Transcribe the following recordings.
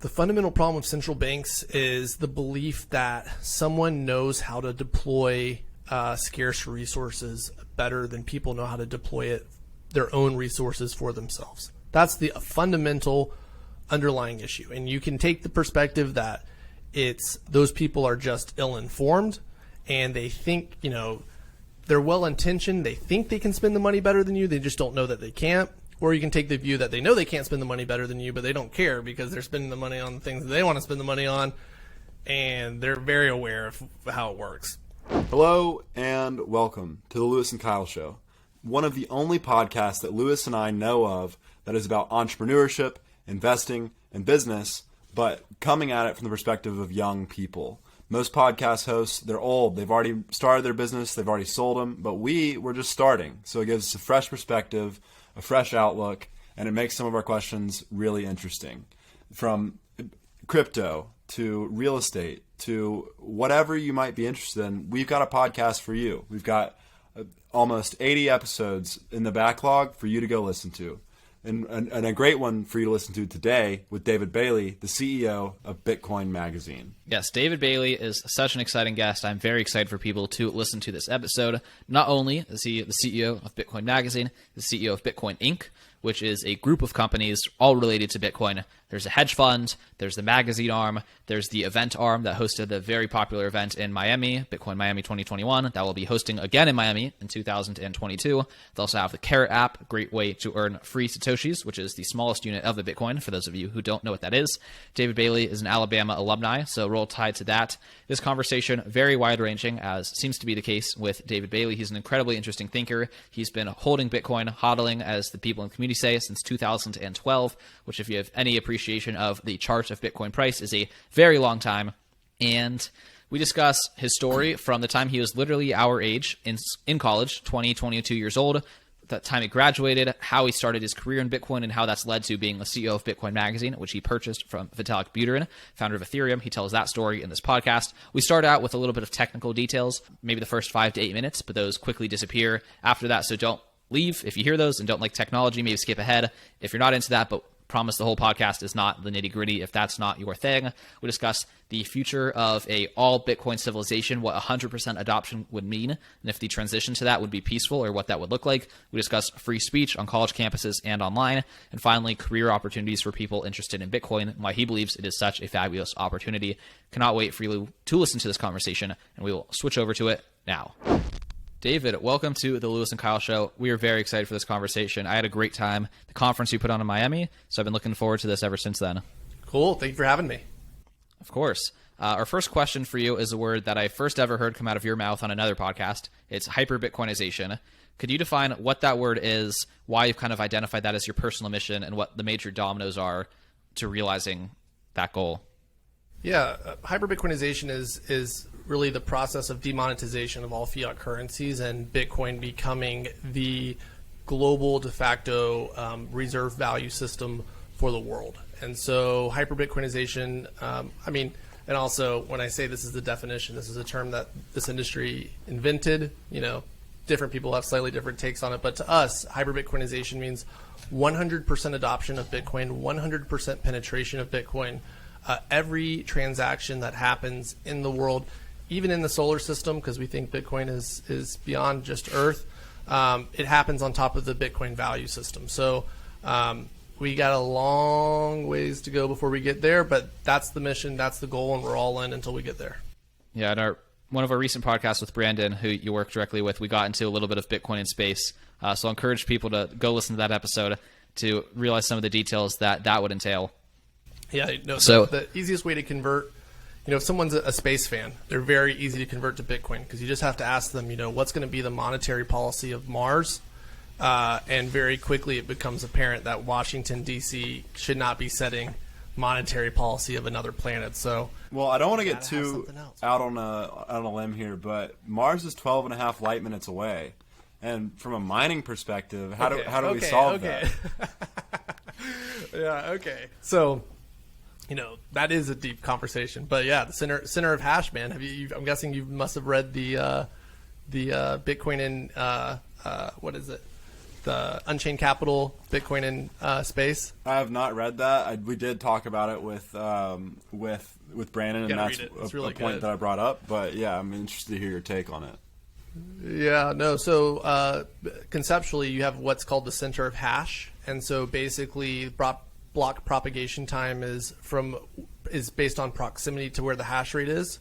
The fundamental problem with central banks is the belief that someone knows how to deploy scarce resources better than people know how to deploy their own resources for themselves. That's the fundamental underlying issue. And you can take the perspective that those people are just ill-informed and they think, they're well-intentioned. They think they can spend the money better than you. They just don't know that they can't. Or you can take the view that they know they can't spend the money better than you, but they don't care because they're spending the money on the things that they want to spend the money on, and they're very aware of how it works. Hello and welcome to the Lewis and Kyle Show, one of the only podcasts that Lewis and I know of that is about entrepreneurship, investing, and business, but coming at it from the perspective of young people. Most podcast hosts, they're old. They've already started their business. They've already sold them, but we're just starting. So it gives us a fresh perspective, a fresh outlook, and it makes some of our questions really interesting. From crypto to real estate to whatever you might be interested in, we've got a podcast for you. We've got almost 80 episodes in the backlog for you to go listen to. And a great one for you to listen to today with David Bailey, the CEO of Bitcoin Magazine. Yes, David Bailey is such an exciting guest. I'm very excited for people to listen to this episode. Not only is he the CEO of Bitcoin Magazine, the CEO of Bitcoin Inc., which is a group of companies all related to Bitcoin. There's a hedge fund, there's the magazine arm, there's the event arm that hosted the very popular event in Miami, Bitcoin Miami 2021, that will be hosting again in Miami in 2022. They also have the Carrot app, a great way to earn free Satoshis, which is the smallest unit of the Bitcoin, for those of you who don't know what that is. David Bailey is an Alabama alumni, so roll tide to that. This conversation, very wide-ranging, as seems to be the case with David Bailey. He's an incredibly interesting thinker. He's been holding Bitcoin, hodling, as the people in the community say, since 2012, which, if you have any appreciation of the chart of Bitcoin price, is a very long time. And we discuss his story from the time he was literally our age in college, 22 years old, that time he graduated, how he started his career in Bitcoin, and how that's led to being the CEO of Bitcoin Magazine, which he purchased from Vitalik Buterin, founder of Ethereum. He tells that story in this podcast. We start out with a little bit of technical details, maybe the first 5 to 8 minutes, but those quickly disappear after that, so don't leave if you hear those and don't like technology. Maybe skip ahead if you're not into that, but promise the whole podcast is not the nitty-gritty if that's not your thing. We discuss the future of a all Bitcoin civilization, what 100% adoption would mean, and if the transition to that would be peaceful or what that would look like. We discuss free speech on college campuses and online, and finally, career opportunities for people interested in Bitcoin and why he believes it is such a fabulous opportunity. Cannot wait for you to listen to this conversation, and we will switch over to it now. David, welcome to the Lewis and Kyle Show. We are very excited for this conversation. I had a great time at the conference you put on in Miami, so I've been looking forward to this ever since then. Cool. Thank you for having me. Of course. Our first question for you is a word that I first ever heard come out of your mouth on another podcast. It's Hyperbitcoinization. Could you define what that word is, why you've kind of identified that as your personal mission, and what the major dominoes are to realizing that goal? Yeah, Hyperbitcoinization is really the process of demonetization of all fiat currencies and Bitcoin becoming the global de facto reserve value system for the world. And so hyperbitcoinization, and also when I say this is the definition, this is a term that this industry invented. Different people have slightly different takes on it, but to us, hyperbitcoinization means 100% adoption of Bitcoin, 100% penetration of Bitcoin. Every transaction that happens in the world, even in the solar system, because we think Bitcoin is beyond just Earth, it happens on top of the Bitcoin value system. So we got a long ways to go before we get there, but that's the mission, that's the goal, and we're all in until we get there. Yeah, and one of our recent podcasts with Brandon, who you work directly with, we got into a little bit of Bitcoin in space. So I encourage people to go listen to that episode to realize some of the details that would entail. Yeah, so the easiest way to convert, if someone's a space fan, they're very easy to convert to Bitcoin because you just have to ask them, what's going to be the monetary policy of Mars? And very quickly it becomes apparent that Washington, D.C. should not be setting monetary policy of another planet. So, well, I don't want to get too out on a limb here, but Mars is 12.5 light minutes away. And from a mining perspective, how do we solve that? Yeah, okay. So, that is a deep conversation. But yeah, the center of hash, man. I'm guessing you must have read the Bitcoin in what is it? the Unchained Capital Bitcoin in space. I have not read that. We did talk about it with Brandon, and that's really a point good that I brought up. But yeah, I'm interested to hear your take on it. Yeah, no. So conceptually, you have what's called the center of hash, and so basically, block propagation time is based on proximity to where the hash rate is.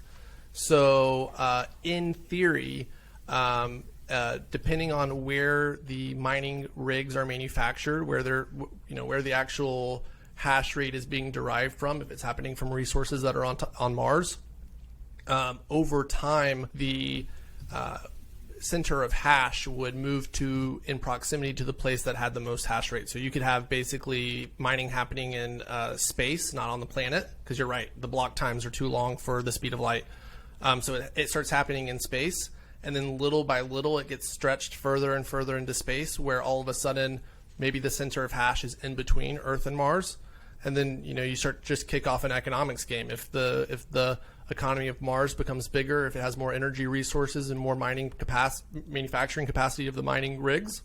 So in theory, depending on where the mining rigs are manufactured, where the actual hash rate is being derived from, if it's happening from resources that are on Mars, over time the center of hash would move in proximity to the place that had the most hash rate. So you could have basically mining happening in space, not on the planet, because you're right, the block times are too long for the speed of light. So it starts happening in space, and then little by little it gets stretched further and further into space, where all of a sudden maybe the center of hash is in between Earth and Mars, and then you start just kick off an economics game. If the economy of Mars becomes bigger, if it has more energy resources and more manufacturing capacity of the mining rigs,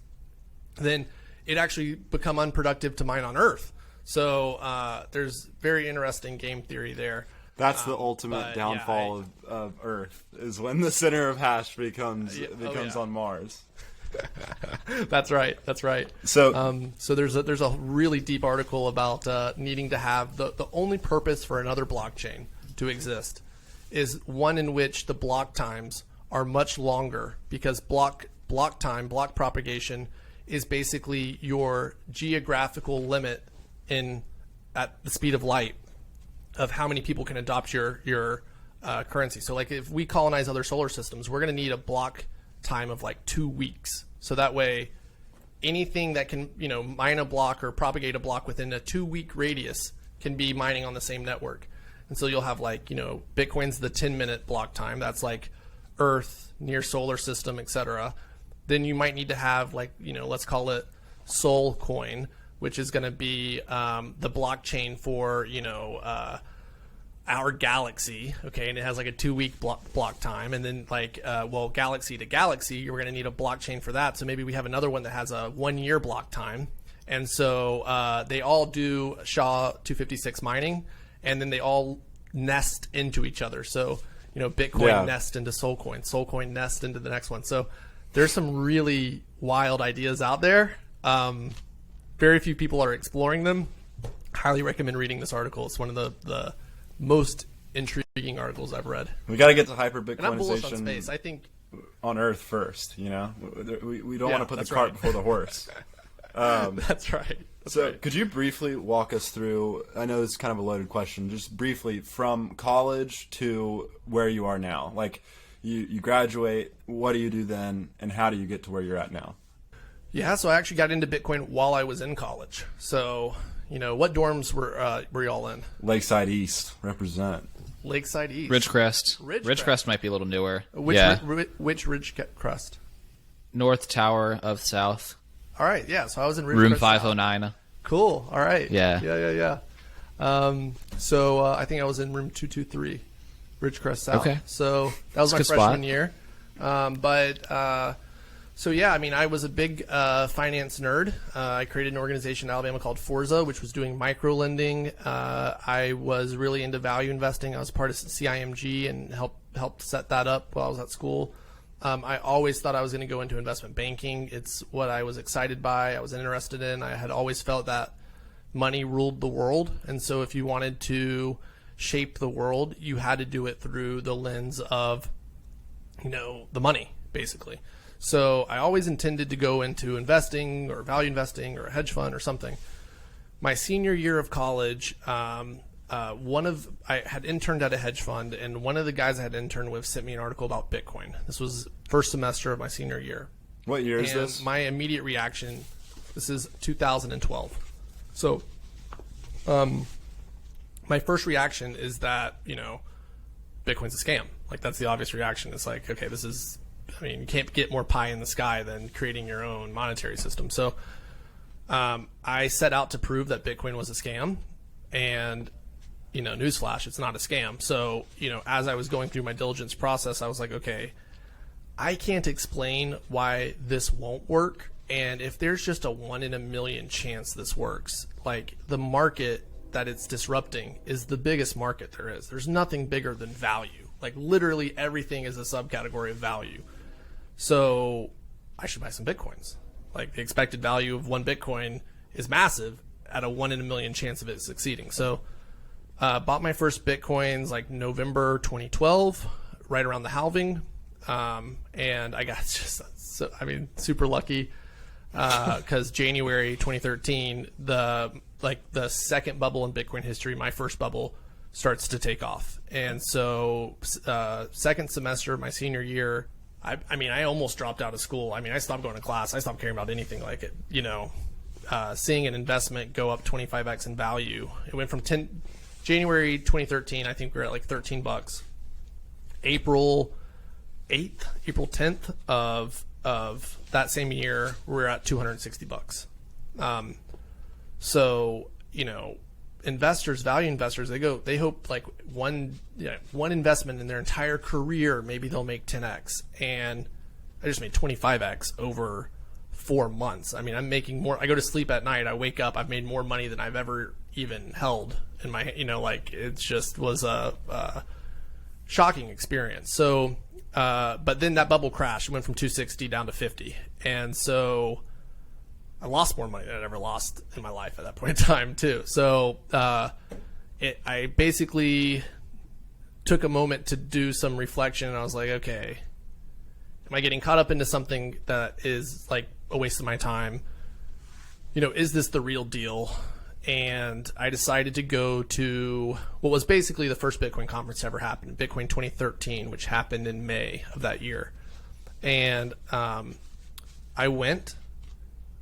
then it actually become unproductive to mine on Earth. So there's very interesting game theory there. That's the ultimate downfall of Earth, is when the center of hash becomes on Mars. That's right. So there's a really deep article about needing to have the only purpose for another blockchain to exist is one in which the block times are much longer, because block propagation is basically your geographical limit at the speed of light of how many people can adopt your currency. So like if we colonize other solar systems, we're going to need a block time of like 2 weeks. So that way anything that can mine a block or propagate a block within a 2-week radius can be mining on the same network. And so you'll have Bitcoin's the 10-minute block time. That's like Earth, near solar system, etc. Then you might need to have let's call it Sol Coin, which is going to be the blockchain for our galaxy. Okay, and it has like a 2-week block time. And then galaxy to galaxy, you're going to need a blockchain for that. So maybe we have another one that has a 1-year block time. And so they all do SHA-256 mining, and then they all nest into each other. So, Bitcoin nest into Solcoin, Solcoin nest into the next one. So there's some really wild ideas out there. Very few people are exploring them. Highly recommend reading this article. It's one of the most intriguing articles I've read. We got to get to Hyperbitcoinization. And I'm bullish on space. I think on Earth first. We don't want to put the cart before the horse. That's right. Could you briefly walk us through, I know this is kind of a loaded question, just briefly from college to where you are now? Like you graduate, what do you do then, and how do you get to where you're at now? Yeah, so I actually got into Bitcoin while I was in college. So, what dorms were y'all in? Lakeside East, represent. Lakeside East. Ridgecrest. Ridgecrest might be a little newer. Which Ridgecrest? North Tower of South. All right, yeah. So I was in Ridgecrest Room 509. Cool. All right. Yeah. So I think I was in room 223, Ridgecrest South. Okay. So that was my freshman year. So yeah, I mean, I was a big finance nerd. I created an organization in Alabama called Forza, which was doing micro lending. I was really into value investing. I was part of CIMG and helped set that up while I was at school. I always thought I was going to go into investment banking. It's what I was excited by. I was interested in. I had always felt that money ruled the world. And so if you wanted to shape the world, you had to do it through the lens of, the money, basically. So I always intended to go into investing or value investing or a hedge fund or something. My senior year of college, I had interned at a hedge fund, and one of the guys I had interned with sent me an article about Bitcoin. This was first semester of my senior year. What year is this? My immediate reaction, this is 2012. So my first reaction is that, Bitcoin's a scam. Like, that's the obvious reaction. It's like, okay, you can't get more pie in the sky than creating your own monetary system. So I set out to prove that Bitcoin was a scam, and newsflash, it's not a scam. So, as I was going through my diligence process, I was like, okay, I can't explain why this won't work. And if there's just a 1 in a million chance this works, like the market that it's disrupting is the biggest market there is. There's nothing bigger than value. Like literally everything is a subcategory of value. So I should buy some Bitcoins. Like the expected value of one Bitcoin is massive at a 1 in a million chance of it succeeding. So bought my first Bitcoins like November 2012, right around the halving. And I got just, super lucky. Cause January 2013, the second bubble in Bitcoin history, my first bubble, starts to take off. And so, second semester of my senior year, I almost dropped out of school. I stopped going to class. I stopped caring about anything like it, seeing an investment go up 25x in value. It went from January 2013, I think we were at like $13. April 10th of that same year, we're at $260. So, investors, value investors, they hope like one investment in their entire career, maybe they'll make 10x. And I just made 25x over 4 months. I'm making more. I go to sleep at night. I wake up. I've made more money than I've ever even held in my, it just was a shocking experience. So, but then that bubble crashed. It went from 260 down to 50. And so I lost more money than I'd ever lost in my life at that point in time too. So, I basically took a moment to do some reflection, and I was like, okay, am I getting caught up into something that is like a waste of my time? Is this the real deal? And I decided to go to what was basically the first Bitcoin conference to ever happen, Bitcoin 2013, which happened in May of that year. And I went.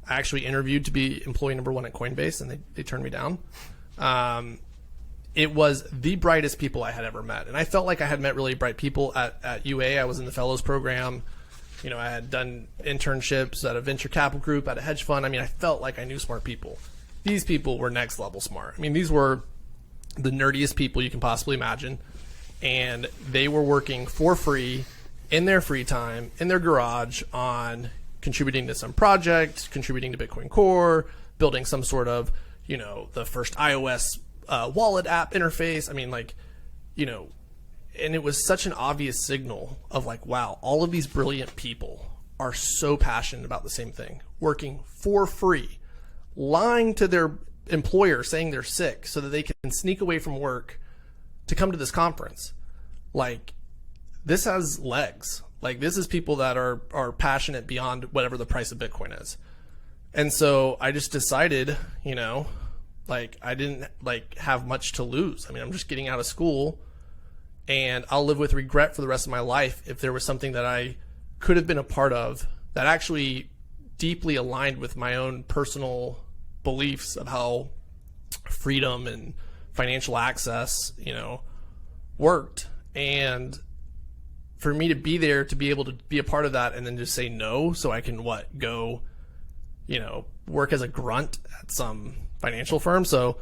I actually interviewed to be employee number 1 at Coinbase, and they turned me down. It was the brightest people I had ever met. And I felt like I had met really bright people at UA. I was in the fellows program. I had done internships at a venture capital group, at a hedge fund. I felt like I knew smart people. These people were next level smart. These were the nerdiest people you can possibly imagine. And they were working for free in their free time, in their garage, on contributing to some project, contributing to Bitcoin Core, building some sort of, the first iOS wallet app interface. And it was such an obvious signal of like, wow, all of these brilliant people are so passionate about the same thing, working for free, lying to their employer saying they're sick so that they can sneak away from work to come to this conference. Like, this has legs. Like, this is people that are passionate beyond whatever the price of Bitcoin is. And so I just decided, I didn't have much to lose. I'm just getting out of school, and I'll live with regret for the rest of my life if there was something that I could have been a part of that actually deeply aligned with my own personal beliefs of how freedom and financial access, worked. And for me to be there, to be able to be a part of that, and then just say no so I can go, work as a grunt at some financial firm. So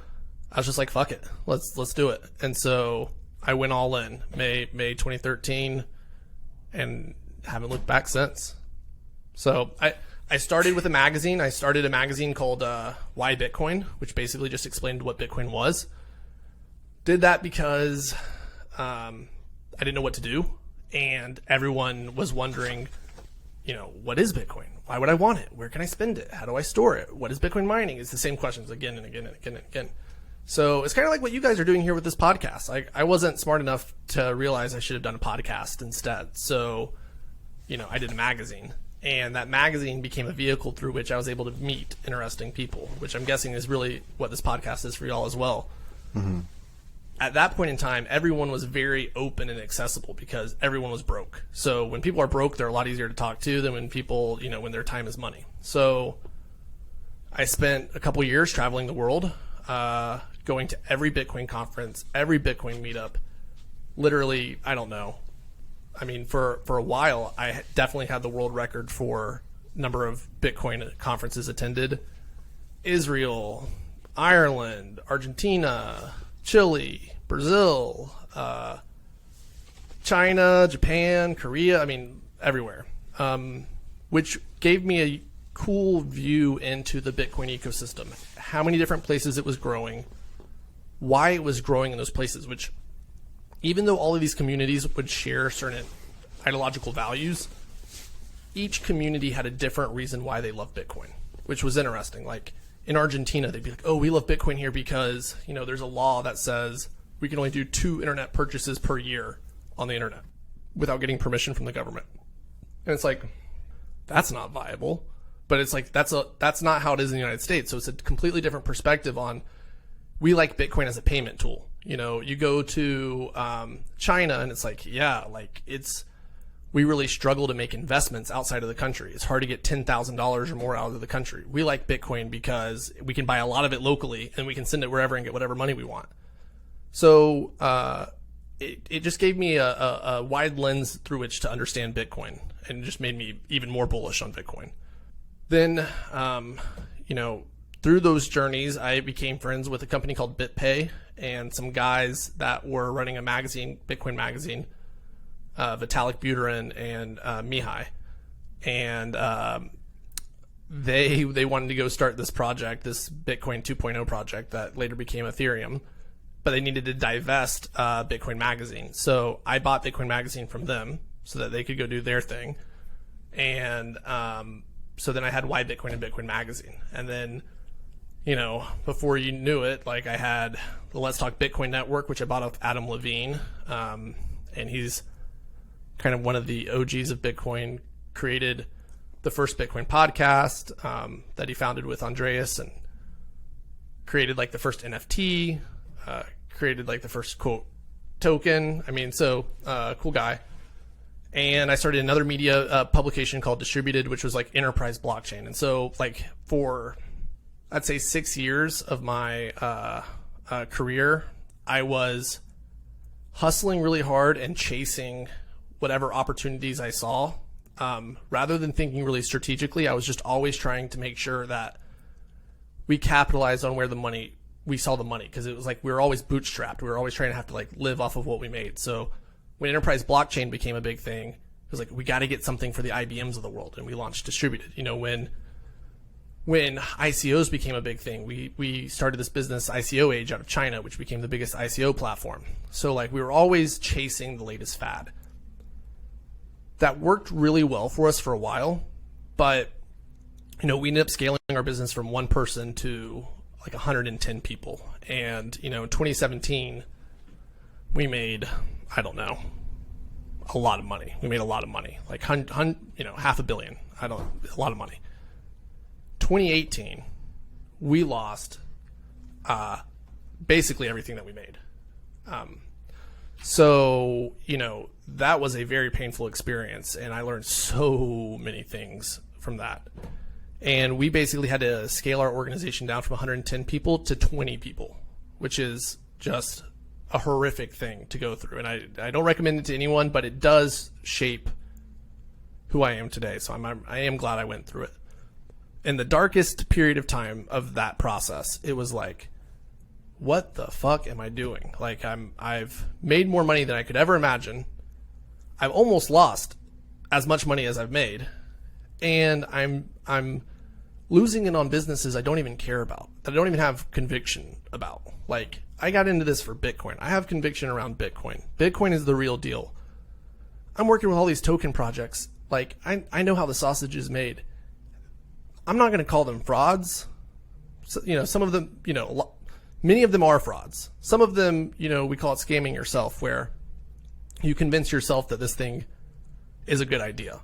I was just like, fuck it, let's do it. And so I went all in May 2013, and haven't looked back since. So I started with a magazine. I started a magazine called Why Bitcoin, which basically just explained what Bitcoin was. Did that because I didn't know what to do, and everyone was wondering, what is Bitcoin? Why would I want it? Where can I spend it? How do I store it? What is Bitcoin mining? It's the same questions again and again and again and again. So it's kind of like what you guys are doing here with this podcast. I wasn't smart enough to realize I should have done a podcast instead. So, I did a magazine, and that magazine became a vehicle through which I was able to meet interesting people, which I'm guessing is really what this podcast is for y'all as well. Mm-hmm. At that point in time, everyone was very open and accessible because everyone was broke. So when people are broke, they're a lot easier to talk to than when people, when their time is money. So I spent a couple years traveling the world, going to every Bitcoin conference, every Bitcoin meetup. Literally, I don't know. For a while, I definitely had the world record for number of Bitcoin conferences attended. Israel, Ireland, Argentina, Chile, Brazil, China, Japan, Korea, everywhere. Which gave me a cool view into the Bitcoin ecosystem, how many different places it was growing, why it was growing in those places, which even though all of these communities would share certain ideological values, each community had a different reason why they love Bitcoin, which was interesting. Like in Argentina, they'd be like, oh, we love Bitcoin here because, there's a law that says we can only do 2 internet purchases per year on the internet without getting permission from the government. And it's like, that's not viable. But it's like, that's not how it is in the United States. So it's a completely different perspective on, we like Bitcoin as a payment tool. You go to China and it's like, we really struggle to make investments outside of the country. It's hard to get $10,000 or more out of the country. We like Bitcoin because we can buy a lot of it locally and we can send it wherever and get whatever money we want. So it just gave me a wide lens through which to understand Bitcoin, and just made me even more bullish on Bitcoin. Then, through those journeys, I became friends with a company called BitPay and some guys that were running a magazine, Bitcoin magazine, Vitalik Buterin and Mihai. And they wanted to go start this project, this Bitcoin 2.0 project that later became Ethereum, but they needed to divest Bitcoin magazine. So I bought Bitcoin magazine from them so that they could go do their thing. And so then I had Why Bitcoin and Bitcoin magazine. And then, before you knew it, like I had the Let's Talk Bitcoin network, which I bought off Adam Levine. And he's kind of one of the OGs of Bitcoin, created the first Bitcoin podcast that he founded with Andreas, and created like the first NFT, created like the first quote token. Cool guy. And I started another media publication called Distributed, which was like enterprise blockchain. And so like for, I'd say 6 years of my career, I was hustling really hard and chasing whatever opportunities I saw. Rather than thinking really strategically, I was just always trying to make sure that we capitalized on where we saw the money. Cause it was like, we were always bootstrapped. We were always trying to have to like live off of what we made. So when enterprise blockchain became a big thing, it was like, we got to get something for the IBMs of the world. And we launched Distributed. When ICOs became a big thing, we started this business, ICO Age, out of China, which became the biggest ICO platform. So like we were always chasing the latest fad. That worked really well for us for a while, but we ended up scaling our business from one person to like 110 people. And in 2017, we made, I don't know, a lot of money. We made a lot of money, like $500 million. A lot of money. 2018, we lost basically everything that we made. So that was a very painful experience, and I learned so many things from that. And we basically had to scale our organization down from 110 people to 20 people, which is just a horrific thing to go through. And I don't recommend it to anyone, but it does shape who I am today. So I am glad I went through it. In the darkest period of time of that process, it was like, what the fuck am I doing? Like I've made more money than I could ever imagine. I've almost lost as much money as I've made, and I'm losing it on businesses I don't even care about, that I don't even have conviction about. Like I got into this for Bitcoin. I have conviction around Bitcoin. Bitcoin is the real deal. I'm working with all these token projects. Like I know how the sausage is made. I'm not going to call them frauds. So, some of them, many of them are frauds. Some of them, we call it scamming yourself, where you convince yourself that this thing is a good idea,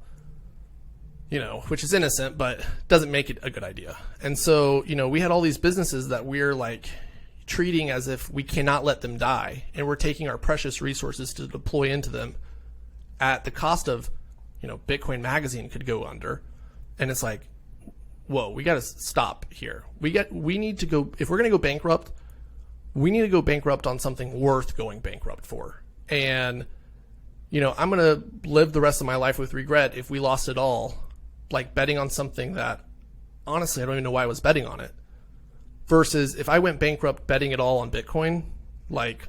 which is innocent, but doesn't make it a good idea. And so, we had all these businesses that we're like treating as if we cannot let them die. And we're taking our precious resources to deploy into them at the cost of, Bitcoin magazine could go under. And it's like, whoa, we got to stop here. We need to go, if we're going to go bankrupt, we need to go bankrupt on something worth going bankrupt for. And, I'm going to live the rest of my life with regret if we lost it all, like betting on something that honestly, I don't even know why I was betting on it, versus if I went bankrupt betting it all on Bitcoin, like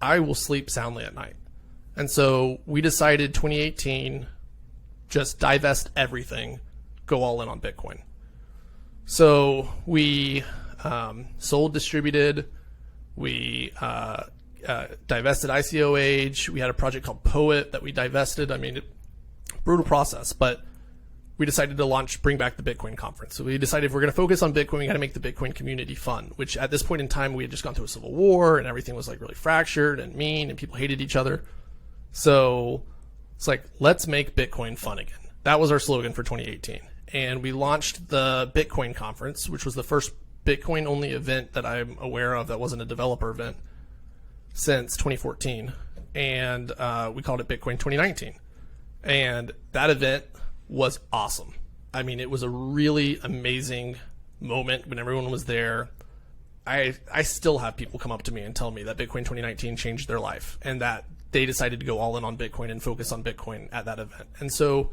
I will sleep soundly at night. And so we decided 2018, just divest everything, go all in on Bitcoin. So we sold, distributed, we divested ICOH. We had a project called Poet that we divested. I mean, brutal process, but we decided to bring back the Bitcoin conference. So we decided if we're going to focus on Bitcoin, we got to make the Bitcoin community fun, which at this point in time, we had just gone through a civil war and everything was like really fractured and mean and people hated each other. So it's like, let's make Bitcoin fun again. That was our slogan for 2018. And we launched the Bitcoin conference, which was the first Bitcoin only event that I'm aware of that wasn't a developer event since 2014. And we called it Bitcoin 2019. And that event was awesome. I mean, it was a really amazing moment when everyone was there. I still have people come up to me and tell me that Bitcoin 2019 changed their life and that they decided to go all in on Bitcoin and focus on Bitcoin at that event. And so,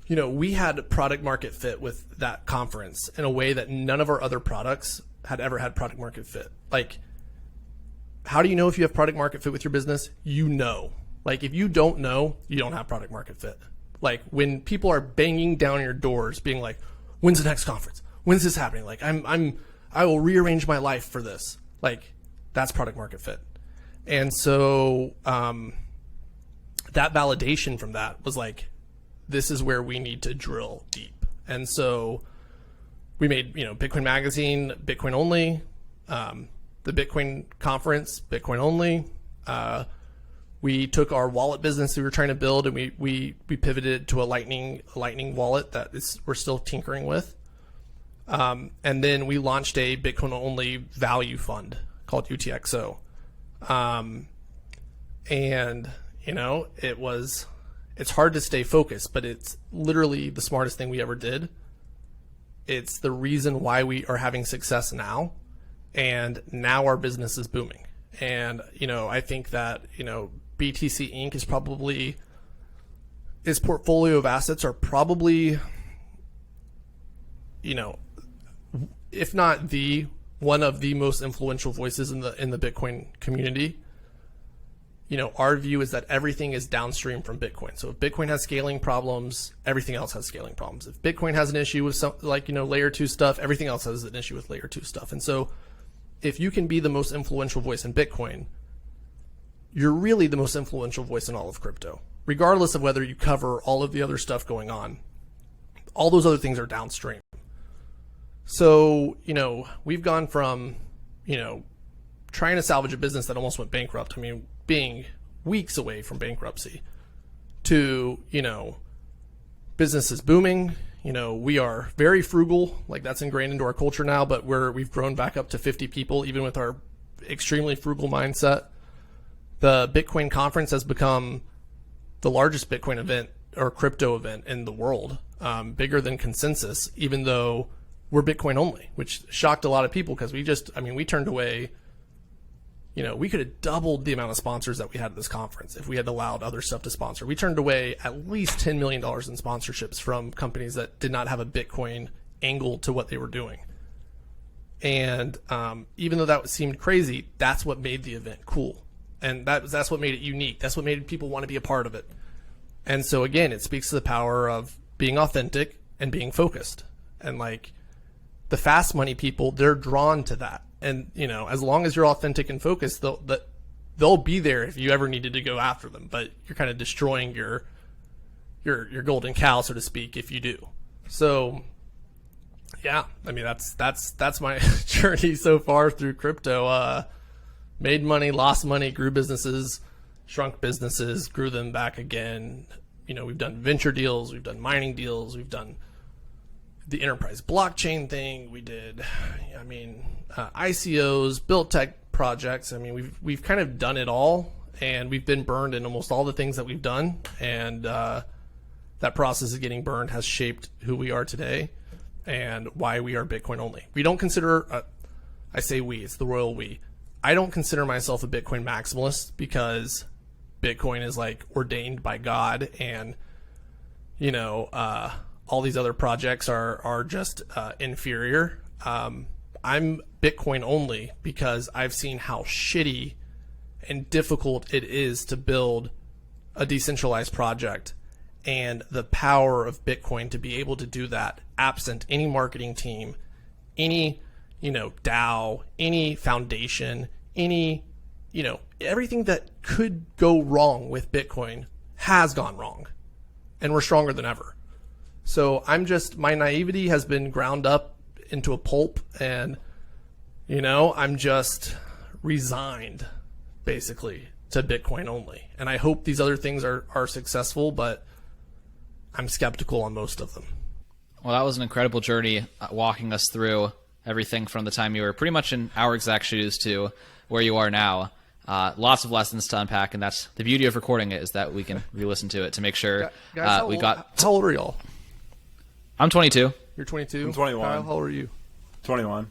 you know, we had product market fit with that conference in a way that none of our other products had ever had product market fit. Like, how do you know if you have product market fit with your business? You know. Like, if you don't know, you don't have product market fit. Like, when people are banging down your doors being like, when's the next conference? When's this happening? Like, I will rearrange my life for this. Like, that's product market fit. And so that validation from that was like, this is where we need to drill deep. And so we made, you know, Bitcoin Magazine, Bitcoin only, the Bitcoin conference, Bitcoin only. We took our wallet business that we were trying to build and we pivoted to a lightning wallet that we're still tinkering with. And then we launched a Bitcoin only value fund called UTXO. And you know, it's hard to stay focused, but it's literally the smartest thing we ever did. It's the reason why we are having success now. And now our business is booming. And, you know, I think that, you know, BTC Inc. is probably, its portfolio of assets are probably, you know, if not one of the most influential voices in the Bitcoin community. You know, our view is that everything is downstream from Bitcoin. So if Bitcoin has scaling problems, everything else has scaling problems. If Bitcoin has an issue with some, like, you know, layer 2 stuff, everything else has an issue with layer 2 stuff. And so if you can be the most influential voice in Bitcoin, you're really the most influential voice in all of crypto, regardless of whether you cover all of the other stuff going on. All those other things are downstream. So, you know, we've gone from, you know, trying to salvage a business that almost went bankrupt, I mean, being weeks away from bankruptcy, to, you know, business is booming. You know, we are very frugal, like that's ingrained into our culture now, but we've grown back up to 50 people, even with our extremely frugal mindset. The Bitcoin conference has become the largest Bitcoin event or crypto event in the world, bigger than Consensus, even though we're Bitcoin only, which shocked a lot of people because we turned away, you know, we could have doubled the amount of sponsors that we had at this conference if we had allowed other stuff to sponsor. We turned away at least $10 million in sponsorships from companies that did not have a Bitcoin angle to what they were doing. And even though that seemed crazy, that's what made the event cool. And that's what made it unique. That's what made people want to be a part of it. And so again, it speaks to the power of being authentic and being focused. And like the fast money people, they're drawn to that. And, you know, as long as you're authentic and focused, they'll be there if you ever needed to go after them. But you're kind of destroying your golden cow, so to speak, if you do. So, yeah, I mean, that's my journey so far through crypto. Made money, lost money, grew businesses, shrunk businesses, grew them back again. You know, we've done venture deals, we've done mining deals, we've done the enterprise blockchain thing. We did, I mean, ICOs, built tech projects. I mean, we've kind of done it all, and we've been burned in almost all the things that we've done. And that process of getting burned has shaped who we are today and why we are Bitcoin only. We don't consider, I say we, it's the royal we. I don't consider myself a Bitcoin maximalist because Bitcoin is like ordained by God, and, you know, all these other projects are just inferior. I'm Bitcoin only because I've seen how shitty and difficult it is to build a decentralized project and the power of Bitcoin to be able to do that absent any marketing team, any, DAO, any foundation, any, everything that could go wrong with Bitcoin has gone wrong, and we're stronger than ever. So my naivety has been ground up into a pulp, and, I'm just resigned basically to Bitcoin only. And I hope these other things are successful, but I'm skeptical on most of them. Well, that was an incredible journey, walking us through everything from the time you were pretty much in our exact shoes to where you are now. Lots of lessons to unpack, and that's the beauty of recording it, is that we can re-listen to it to make sure Guys, how old are y'all? I'm 22. You're 22? I'm 21. Kyle, how old are you? 21.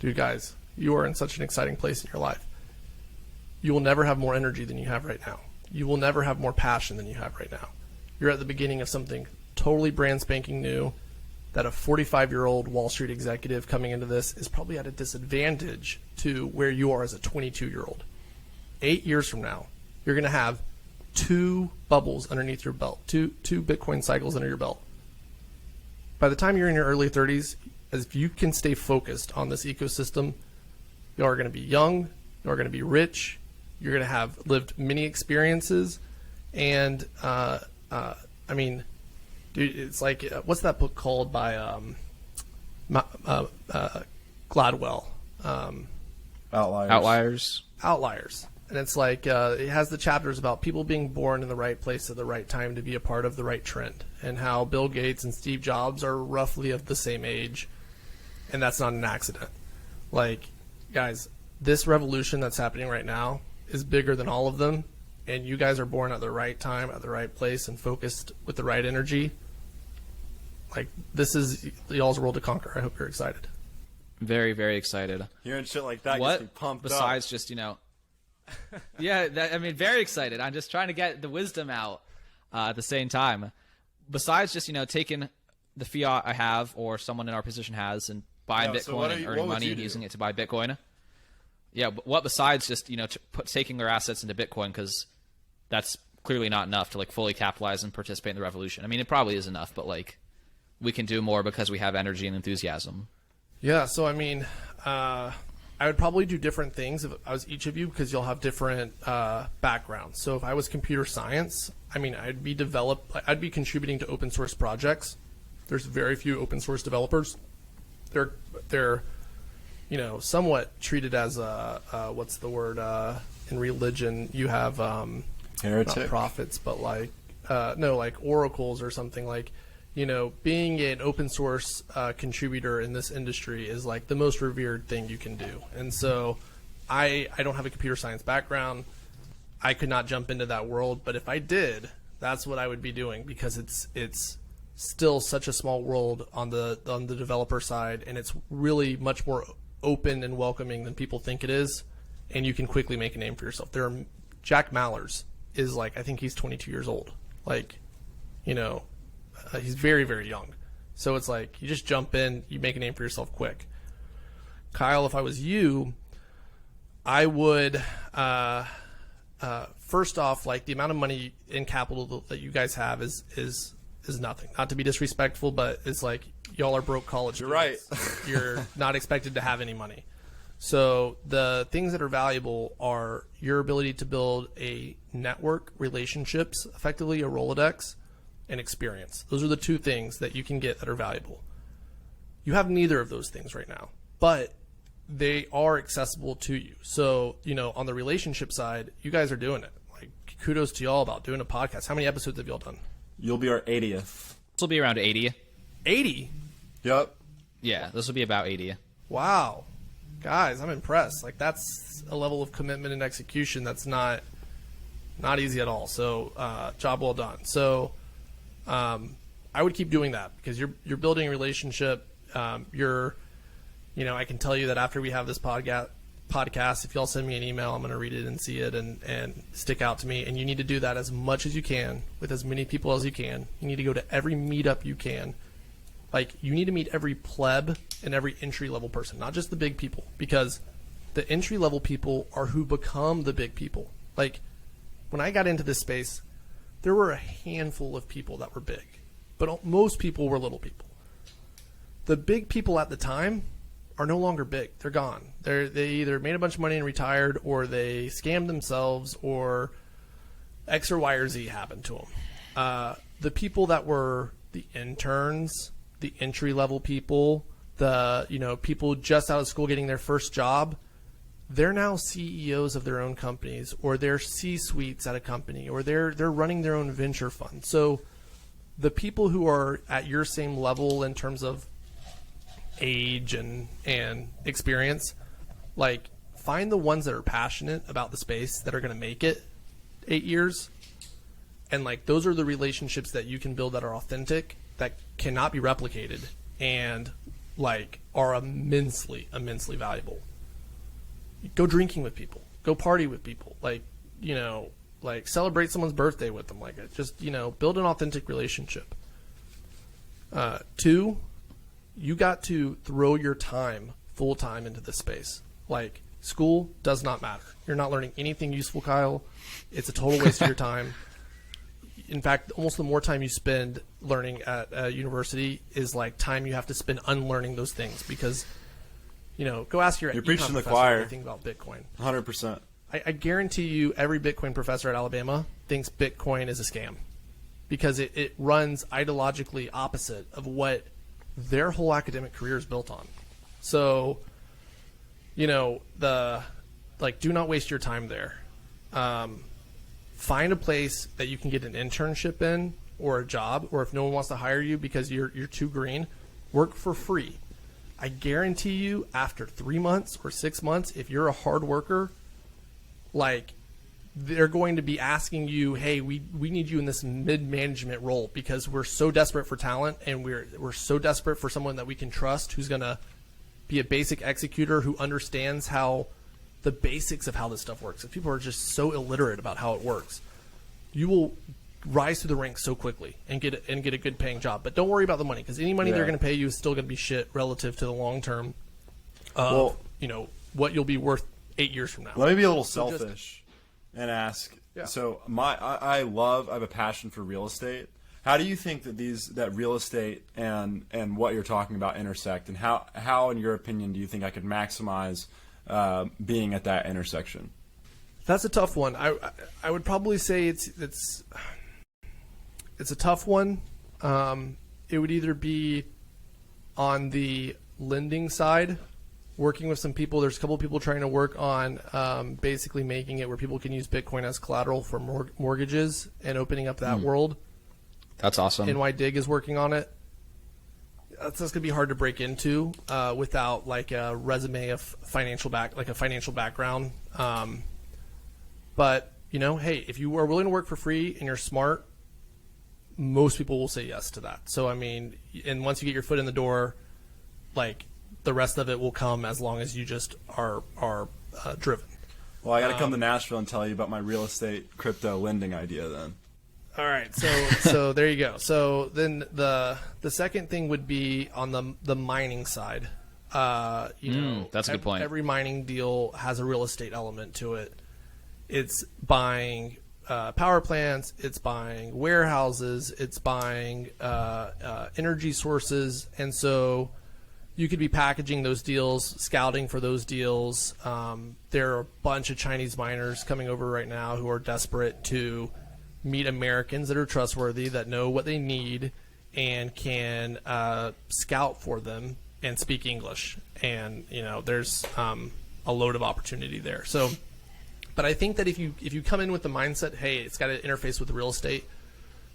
Dude, guys, you are in such an exciting place in your life. You will never have more energy than you have right now. You will never have more passion than you have right now. You're at the beginning of something totally brand spanking new that a 45-year-old Wall Street executive coming into this is probably at a disadvantage to where you are as a 22-year-old. 8 years from now, you're going to have 2 bubbles underneath your belt, two Bitcoin cycles under your belt. By the time you're in your early 30s, if you can stay focused on this ecosystem, you are going to be young, you are going to be rich, you're going to have lived many experiences, and dude, it's like, what's that book called by Gladwell? Outliers. Outliers. And it's like, it has the chapters about people being born in the right place at the right time to be a part of the right trend, and how Bill Gates and Steve Jobs are roughly of the same age, and that's not an accident. Like, guys, this revolution that's happening right now is bigger than all of them, and you guys are born at the right time, at the right place, and focused with the right energy. Like, this is y'all's world to conquer. I hope you're excited. Very, very excited. Hearing shit like that What gets me pumped besides up. just, yeah, very excited. I'm just trying to get the wisdom out at the same time. Besides just, taking the fiat I have or someone in our position has and buying Bitcoin and earning money and using it to buy Bitcoin. Yeah, but what besides just, taking their assets into Bitcoin, because that's clearly not enough to fully capitalize and participate in the revolution. I mean, it probably is enough, but we can do more because we have energy and enthusiasm. Yeah, so I would probably do different things if I was each of you, because you'll have different backgrounds. So if I was computer science, I'd be contributing to open source projects. There's very few open source developers. They're somewhat treated as what's the word in religion? You have Heretic. not prophets, but like oracles or something. Being an open source contributor in this industry is like the most revered thing you can do. And so I don't have a computer science background. I could not jump into that world, but if I did, that's what I would be doing, because it's still such a small world on the developer side, and it's really much more open and welcoming than people think it is, and you can quickly make a name for yourself. Jack Mallers is I think he's 22 years old. He's very, very young. So it's you just jump in, you make a name for yourself quick. Kyle, if I was you, I would, first off, the amount of money in capital that you guys have is nothing. Not to be disrespectful, but it's y'all are broke college students. You're right. You're not expected to have any money. So the things that are valuable are your ability to build a network, relationships, effectively a Rolodex, and experience. Those are the 2 things that you can get that are valuable. You have neither of those things right now, but they are accessible to you. So, on the relationship side, you guys are doing it. Kudos to y'all about doing a podcast. How many episodes have y'all done? You'll be our 80th. This will be around 80. 80? Yep. Yeah, this will be about 80. Wow. Guys, I'm impressed. That's a level of commitment and execution that's not easy at all. So, job well done. So, I would keep doing that, because you're building a relationship. I can tell you that after we have this podcast, if y'all send me an email, I'm going to read it and see it and stick out to me. And you need to do that as much as you can with as many people as you can. You need to go to every meetup you can. You need to meet every pleb and every entry level person, not just the big people, because the entry level people are who become the big people. When I got into this space, there were a handful of people that were big, but most people were little people. The big people at the time are no longer big. They're gone. They either made a bunch of money and retired, or they scammed themselves, or X or Y or Z happened to them. The people that were the interns, the entry-level people, the people just out of school getting their first job, they're now CEOs of their own companies, or they're C-suites at a company, or they're running their own venture fund. So the people who are at your same level in terms of age and experience, like, find the ones that are passionate about the space that are going to make it 8 years, and like those are the relationships that you can build that are authentic, that cannot be replicated, and like are immensely valuable. Go drinking with people, go party with people, like celebrate someone's birthday with them, like just build an authentic relationship. 2, you got to throw your time full time into this space. Like, school does not matter. You're not learning anything useful, Kyle. It's a total waste of your time. In fact, almost the more time you spend learning at a university is like time you have to spend unlearning those things, because go ask your You're preaching econ the professor choir. anything about Bitcoin. 100%. I guarantee you every Bitcoin professor at Alabama thinks Bitcoin is a scam, because it runs ideologically opposite of what their whole academic career is built on. So, do not waste your time there. Find a place that you can get an internship in, or a job, or if no one wants to hire you because you're too green, work for free. I guarantee you, after 3 months or 6 months, if you're a hard worker, like, they're going to be asking you, hey, we need you in this mid-management role, because we're so desperate for talent, and we're so desperate for someone that we can trust, who's going to be a basic executor, who understands how the basics of how this stuff works. If people are just so illiterate about how it works, you will rise through the ranks so quickly and get a good paying job. But don't worry about the money, because any money they're going to pay you is still going to be shit relative to the long term of what you'll be worth 8 years from now. Let me be a little selfish and ask. Yeah. So I have a passion for real estate. How do you think that real estate and what you're talking about intersect, and how in your opinion do you think I could maximize being at that intersection? That's a tough one. I would probably say it's a tough one. It would either be on the lending side, working with some people. There's a couple of people trying to work on basically making it where people can use Bitcoin as collateral for mortgages and opening up that world. That's awesome. NYDIG is working on it. That's going to be hard to break into without like a resume of a financial background. But hey, if you are willing to work for free and you're smart, most people will say yes to that. So and once you get your foot in the door, like, the rest of it will come, as long as you just are driven. Well, I got to come to Nashville and tell you about my real estate crypto lending idea then. All right, so there you go. So then the second thing would be on the mining side. That's a good point. Every mining deal has a real estate element to it. It's buying power plants, it's buying warehouses, it's buying energy sources, and so you could be packaging those deals, scouting for those deals. There are a bunch of Chinese miners coming over right now who are desperate to meet Americans that are trustworthy, that know what they need, and can scout for them and speak English. And there's a load of opportunity there. So, but I think that if you come in with the mindset, hey, it's got to interface with real estate,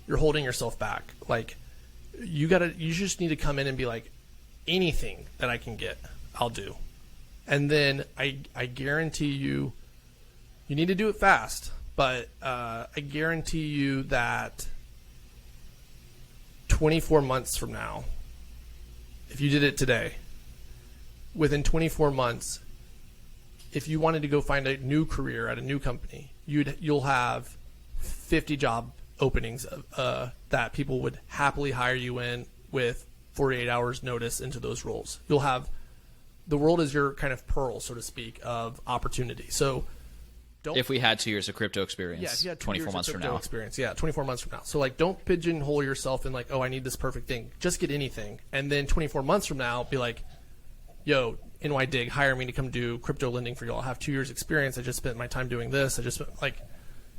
you're holding yourself back. Like, you just need to come in and be like, anything that I can get, I'll do. And then I guarantee you need to do it fast, but I guarantee you that 24 months from now, if you did it today, within 24 months, if you wanted to go find a new career at a new company, you'll have 50 job openings that people would happily hire you in with 48 hours notice into those roles. You'll have, the world is your kind of pearl, so to speak, of opportunity. So if we had 2 years of crypto experience, Yeah, if you had 24 months from now. experience, yeah, 24 months from now. So like, don't pigeonhole yourself in like, oh, I need this perfect thing. Just get anything, and then 24 months from now, be like, yo, NYDIG, hire me to come do crypto lending for y'all. I have 2 years experience. I just spent my time doing this. I just spent, like,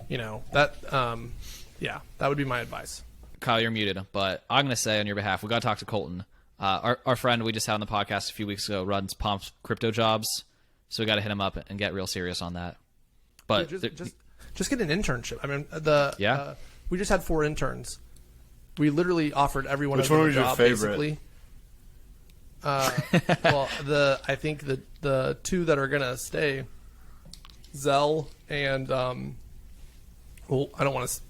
that. Yeah, that would be my advice. Kyle, you're muted, but I'm going to say on your behalf, we got to talk to Colton. Our friend we just had on the podcast a few weeks ago runs Pomp's crypto jobs, so we got to hit him up and get real serious on that. But just get an internship. I mean, we just had 4 interns. We literally offered everyone Which of them one a was your job, favorite? basically. Well, I think the 2 that are gonna stay, Zell and well, I don't want to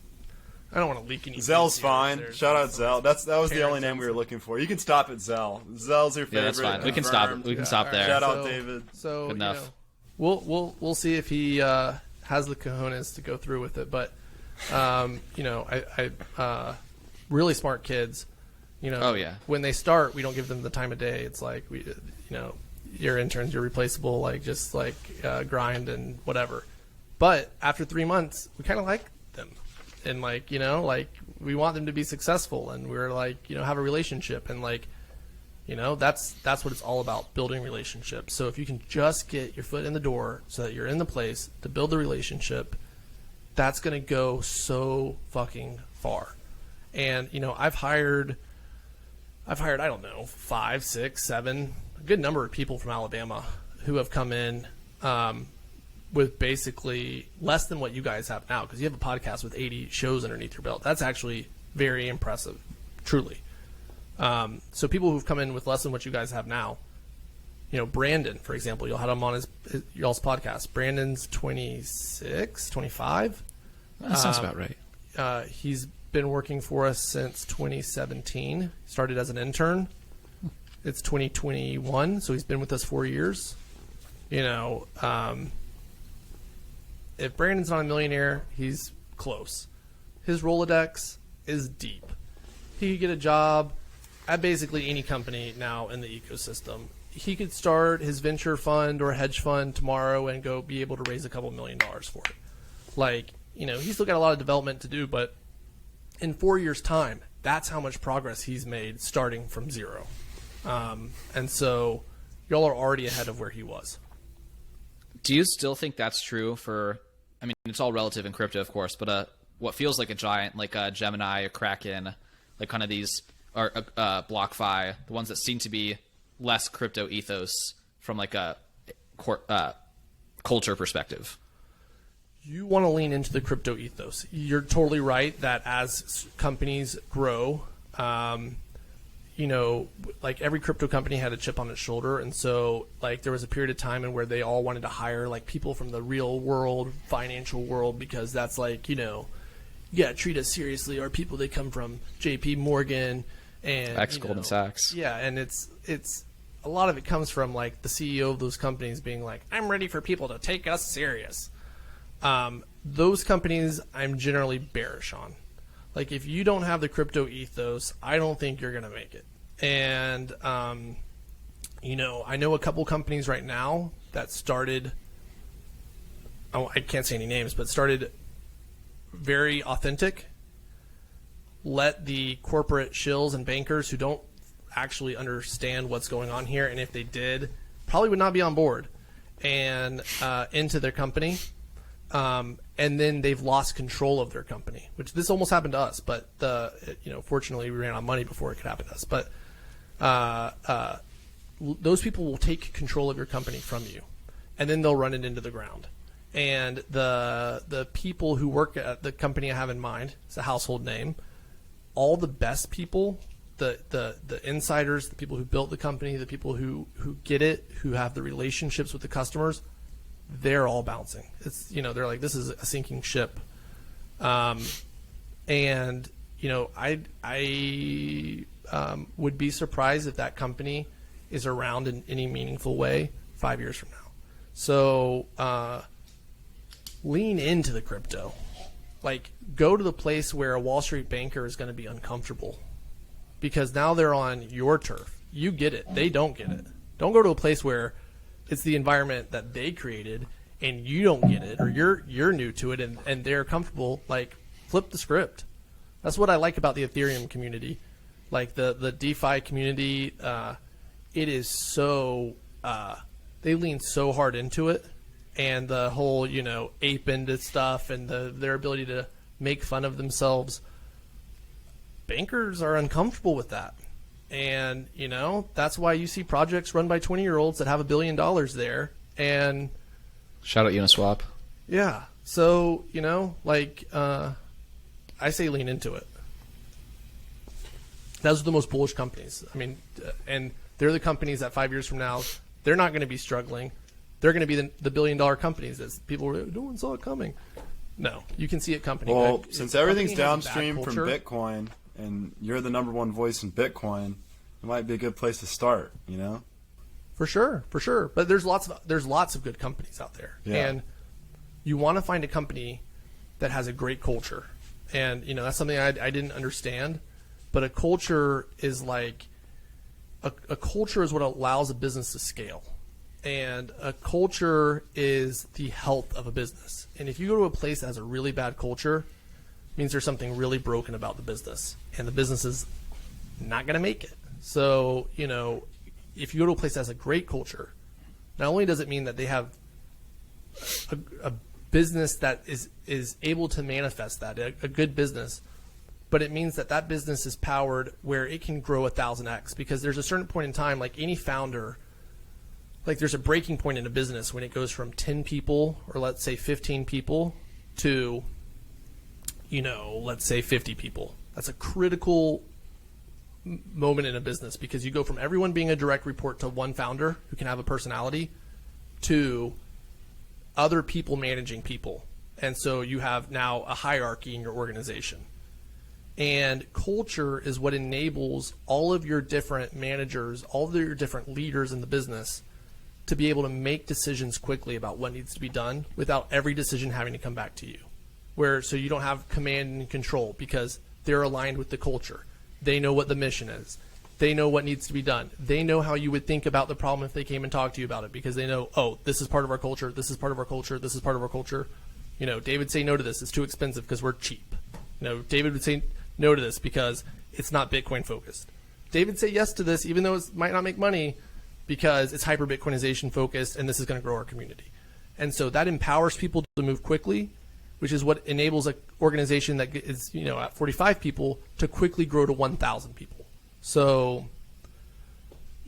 leak any. Zell's fine. There's Shout out Zell. That was the only Parents name we were looking for. You can stop at Zell. Zell's your favorite. yeah, that's fine. We can stop. Confirmed. We can stop there. Shout out David. So Good enough. We'll see if he has the cojones to go through with it. But really smart kids. Oh, yeah. When they start, we don't give them the time of day. It's like you're interns, you're replaceable. Like just like grind and whatever. But after 3 months, we kind of like them, and like we want them to be successful, and we're like have a relationship, and like that's what it's all about, building relationships. So if you can just get your foot in the door so that you're in the place to build the relationship, that's going to go so fucking far. And I've hired I don't know 5, 6, 7, a good number of people from Alabama who have come in with basically less than what you guys have now, because you have a podcast with 80 shows underneath your belt. That's actually very impressive, truly. So people who've come in with less than what you guys have now, Brandon, for example, you'll have him on y'all's podcast. Brandon's 26, 25. That sounds about right. He's been working for us since 2017. Started as an intern. It's 2021, so he's been with us 4 years. If Brandon's not a millionaire, he's close. His Rolodex is deep. He could get a job at basically any company now in the ecosystem. He could start his venture fund or hedge fund tomorrow and go be able to raise a couple $1 million for it. Like, he's still got a lot of development to do, but in 4 years' time, that's how much progress he's made starting from zero. And so y'all are already ahead of where he was. Do you still think that's true for, I mean, it's all relative in crypto, of course, but what feels like a giant, like a Gemini, a Kraken, like kind of these, or BlockFi, the ones that seem to be less crypto ethos from like a culture perspective? You want to lean into the crypto ethos. You're totally right that as companies grow, like every crypto company had a chip on its shoulder, and so like there was a period of time in where they all wanted to hire like people from the real world, financial world, because that's like treat us seriously. Our people, they come from J.P. Morgan and Goldman Sachs. Yeah, and it's a lot of it comes from like the CEO of those companies being like, I'm ready for people to take us serious. Those companies I'm generally bearish on. Like if you don't have the crypto ethos, I don't think you're gonna make it. And I know a couple companies right now that started, I can't say any names, but started very authentic, let the corporate shills and bankers who don't actually understand what's going on here, and if they did, probably would not be on board, and into their company. And then they've lost control of their company, which this almost happened to us, but fortunately we ran out of money before it could happen to us. But those people will take control of your company from you, and then they'll run it into the ground. And the people who work at the company I have in mind, it's a household name, all the best people, the insiders, the people who built the company, the people who get it, who have the relationships with the customers, they're all bouncing. It's they're like, this is a sinking ship. I would be surprised if that company is around in any meaningful way 5 years from now. So lean into the crypto. Like, go to the place where a Wall Street banker is going to be uncomfortable, because now they're on your turf. You get it. They don't get it. Don't go to a place where it's the environment that they created and you don't get it, or you're new to it, and they're comfortable, like, flip the script. That's what I like about the Ethereum community. Like the DeFi community, it is so they lean so hard into it, and the whole ape into stuff and their ability to make fun of themselves. Bankers are uncomfortable with that, and that's why you see projects run by 20-year-olds that have $1 billion there. And shout out Uniswap. Yeah, so I say lean into it. Those are the most bullish companies. I mean, and they're the companies that 5 years from now, they're not going to be struggling. They're going to be the billion-dollar companies that people were, no one saw it coming. No, you can see it coming. Well, since everything's downstream from Bitcoin, and you're the number one voice in Bitcoin, it might be a good place to start. For sure. But there's lots of good companies out there, and you want to find a company that has a great culture. And that's something I didn't understand. But a culture is like a culture is what allows a business to scale, and a culture is the health of a business. And if you go to a place that has a really bad culture, it means there's something really broken about the business, and the business is not going to make it. So if you go to a place that has a great culture, not only does it mean that they have a business that is able to manifest that, a good business, but it means that business is powered where it can grow 1,000x, because there's a certain point in time, like any founder, like there's a breaking point in a business when it goes from 10 people, or let's say 15 people, to, let's say 50 people. That's a critical moment in a business, because you go from everyone being a direct report to one founder who can have a personality to other people managing people. And so you have now a hierarchy in your organization. And culture is what enables all of your different managers, all of your different leaders in the business to be able to make decisions quickly about what needs to be done without every decision having to come back to you. So you don't have command and control, because they're aligned with the culture. They know what the mission is. They know what needs to be done. They know how you would think about the problem if they came and talked to you about it, because they know, oh, this is part of our culture, this is part of our culture, this is part of our culture. David would say no to this. It's too expensive because we're cheap. David would say no to this because it's not Bitcoin focused. David would say yes to this even though it might not make money, because it's hyper-Bitcoinization focused, and this is going to grow our community. And so that empowers people to move quickly, which is what enables an organization that is at 45 people to quickly grow to 1,000 people. So,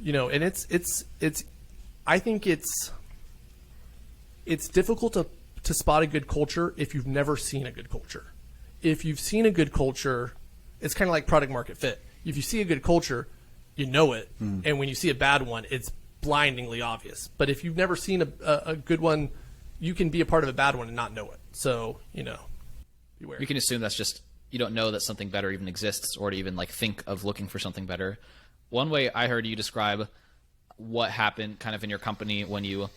and it's I think it's difficult to spot a good culture if you've never seen a good culture. If you've seen a good culture, it's kind of like product market fit. If you see a good culture, you know it. And when you see a bad one, it's blindingly obvious. But if you've never seen a good one, you can be a part of a bad one and not know it. So, beware. You can assume that's just, you don't know that something better even exists, or to even think of looking for something better. One way I heard you describe what happened kind of in your company when you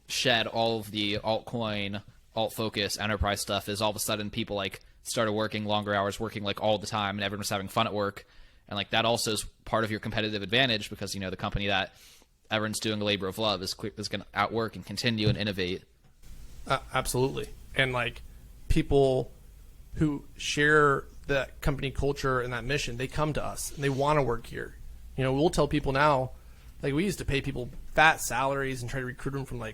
shed all of the altcoin, alt focus, enterprise stuff is all of a sudden people started working longer hours, working all the time, and everyone was having fun at work. And that also is part of your competitive advantage, because the company that everyone's doing a labor of love is going to outwork and continue and innovate. Absolutely. And people who share that company culture and that mission, they come to us and they want to work here. We'll tell people now, we used to pay people fat salaries and try to recruit them from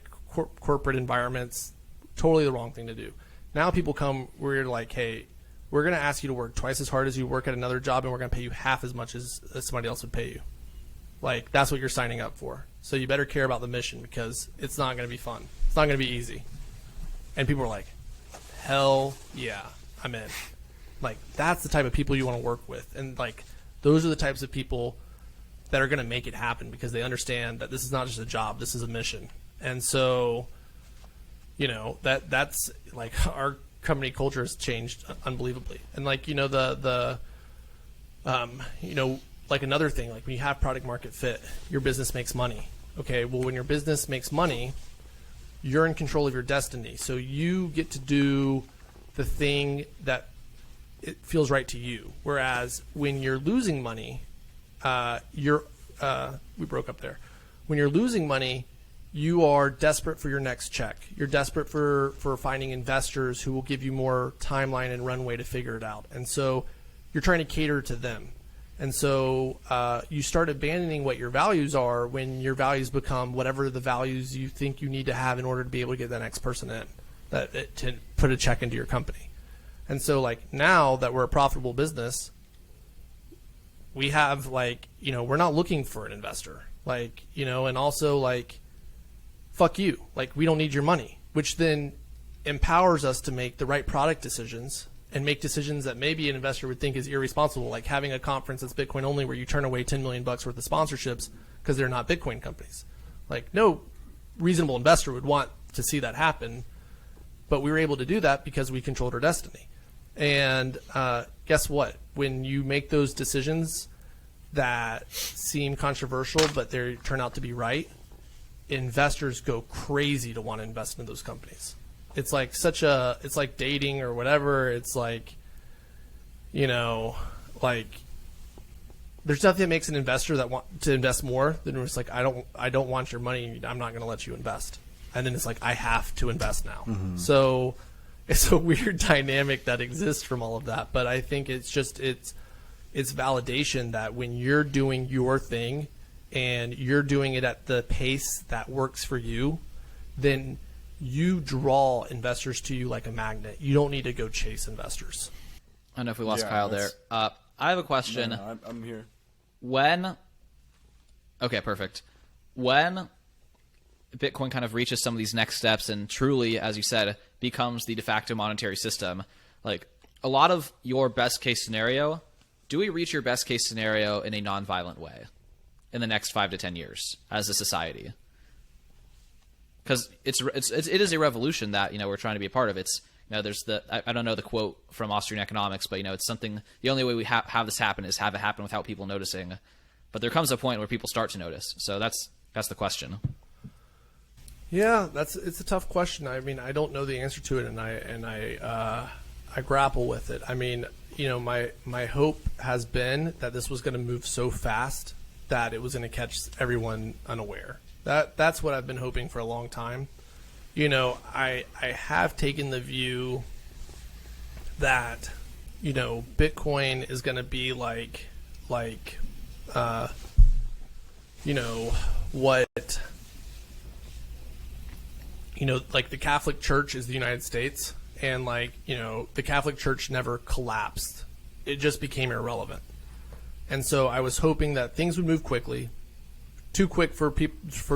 corporate environments. Totally the wrong thing to do. Now people come, we're like, hey, we're going to ask you to work twice as hard as you work at another job, and we're going to pay you half as much as somebody else would pay you. That's what you're signing up for. So you better care about the mission, because it's not going to be fun. It's not going to be easy. And people are like, hell yeah, I'm in. That's the type of people you want to work with. And those are the types of people that are going to make it happen, because they understand that this is not just a job, this is a mission. And so, that's our company culture has changed unbelievably. And another thing, when you have product market fit, your business makes money. Okay, well, when your business makes money, you're in control of your destiny. So you get to do the thing that it feels right to you. Whereas when you're losing money, we broke up there. When you're losing money, you are desperate for your next check. You're desperate for finding investors who will give you more timeline and runway to figure it out. And so you're trying to cater to them. And so you start abandoning what your values are when your values become whatever the values you think you need to have in order to be able to get the next person in, to put a check into your company. And so like now that we're a profitable business, we have like, we're not looking for an investor. Like, and also like, fuck you. Like, we don't need your money, which then empowers us to make the right product decisions and make decisions that maybe an investor would think is irresponsible, like having a conference that's Bitcoin only where you turn away $10 million worth of sponsorships because they're not Bitcoin companies. Like, no reasonable investor would want to see that happen, but we were able to do that because we controlled our destiny. And guess what? When you make those decisions that seem controversial, but they turn out to be right, investors go crazy to want to invest in those companies. It's like it's like dating or whatever. It's like, like there's nothing that makes an investor that want to invest more than it's like, I don't want your money. I'm not going to let you invest. And then it's like, I have to invest now. Mm-hmm. So it's a weird dynamic that exists from all of that. But I think it's just, it's validation that when you're doing your thing and you're doing it at the pace that works for you, then you draw investors to you like a magnet. You don't need to go chase investors. I don't know if we lost Kyle there. I have a question. No, I'm here. Okay, perfect. When Bitcoin kind of reaches some of these next steps and truly, as you said, becomes the de facto monetary system, like a lot of your best case scenario, do we reach your best case scenario in a non-violent way in the next 5 to 10 years as a society? Because it is a revolution that we're trying to be a part of. It's there's I don't know the quote from Austrian economics, but it's something. The only way we have this happen is have it happen without people noticing. But there comes a point where people start to notice. So that's the question. Yeah, it's a tough question. I mean, I don't know the answer to it, and I grapple with it. I mean, my hope has been that this was going to move so fast that it was going to catch everyone unaware. That's what I've been hoping for a long time. I have taken the view that, Bitcoin is going to be like what, like the Catholic Church is the United States, and the Catholic Church never collapsed. It just became irrelevant. And so I was hoping that things would move quickly, too quick for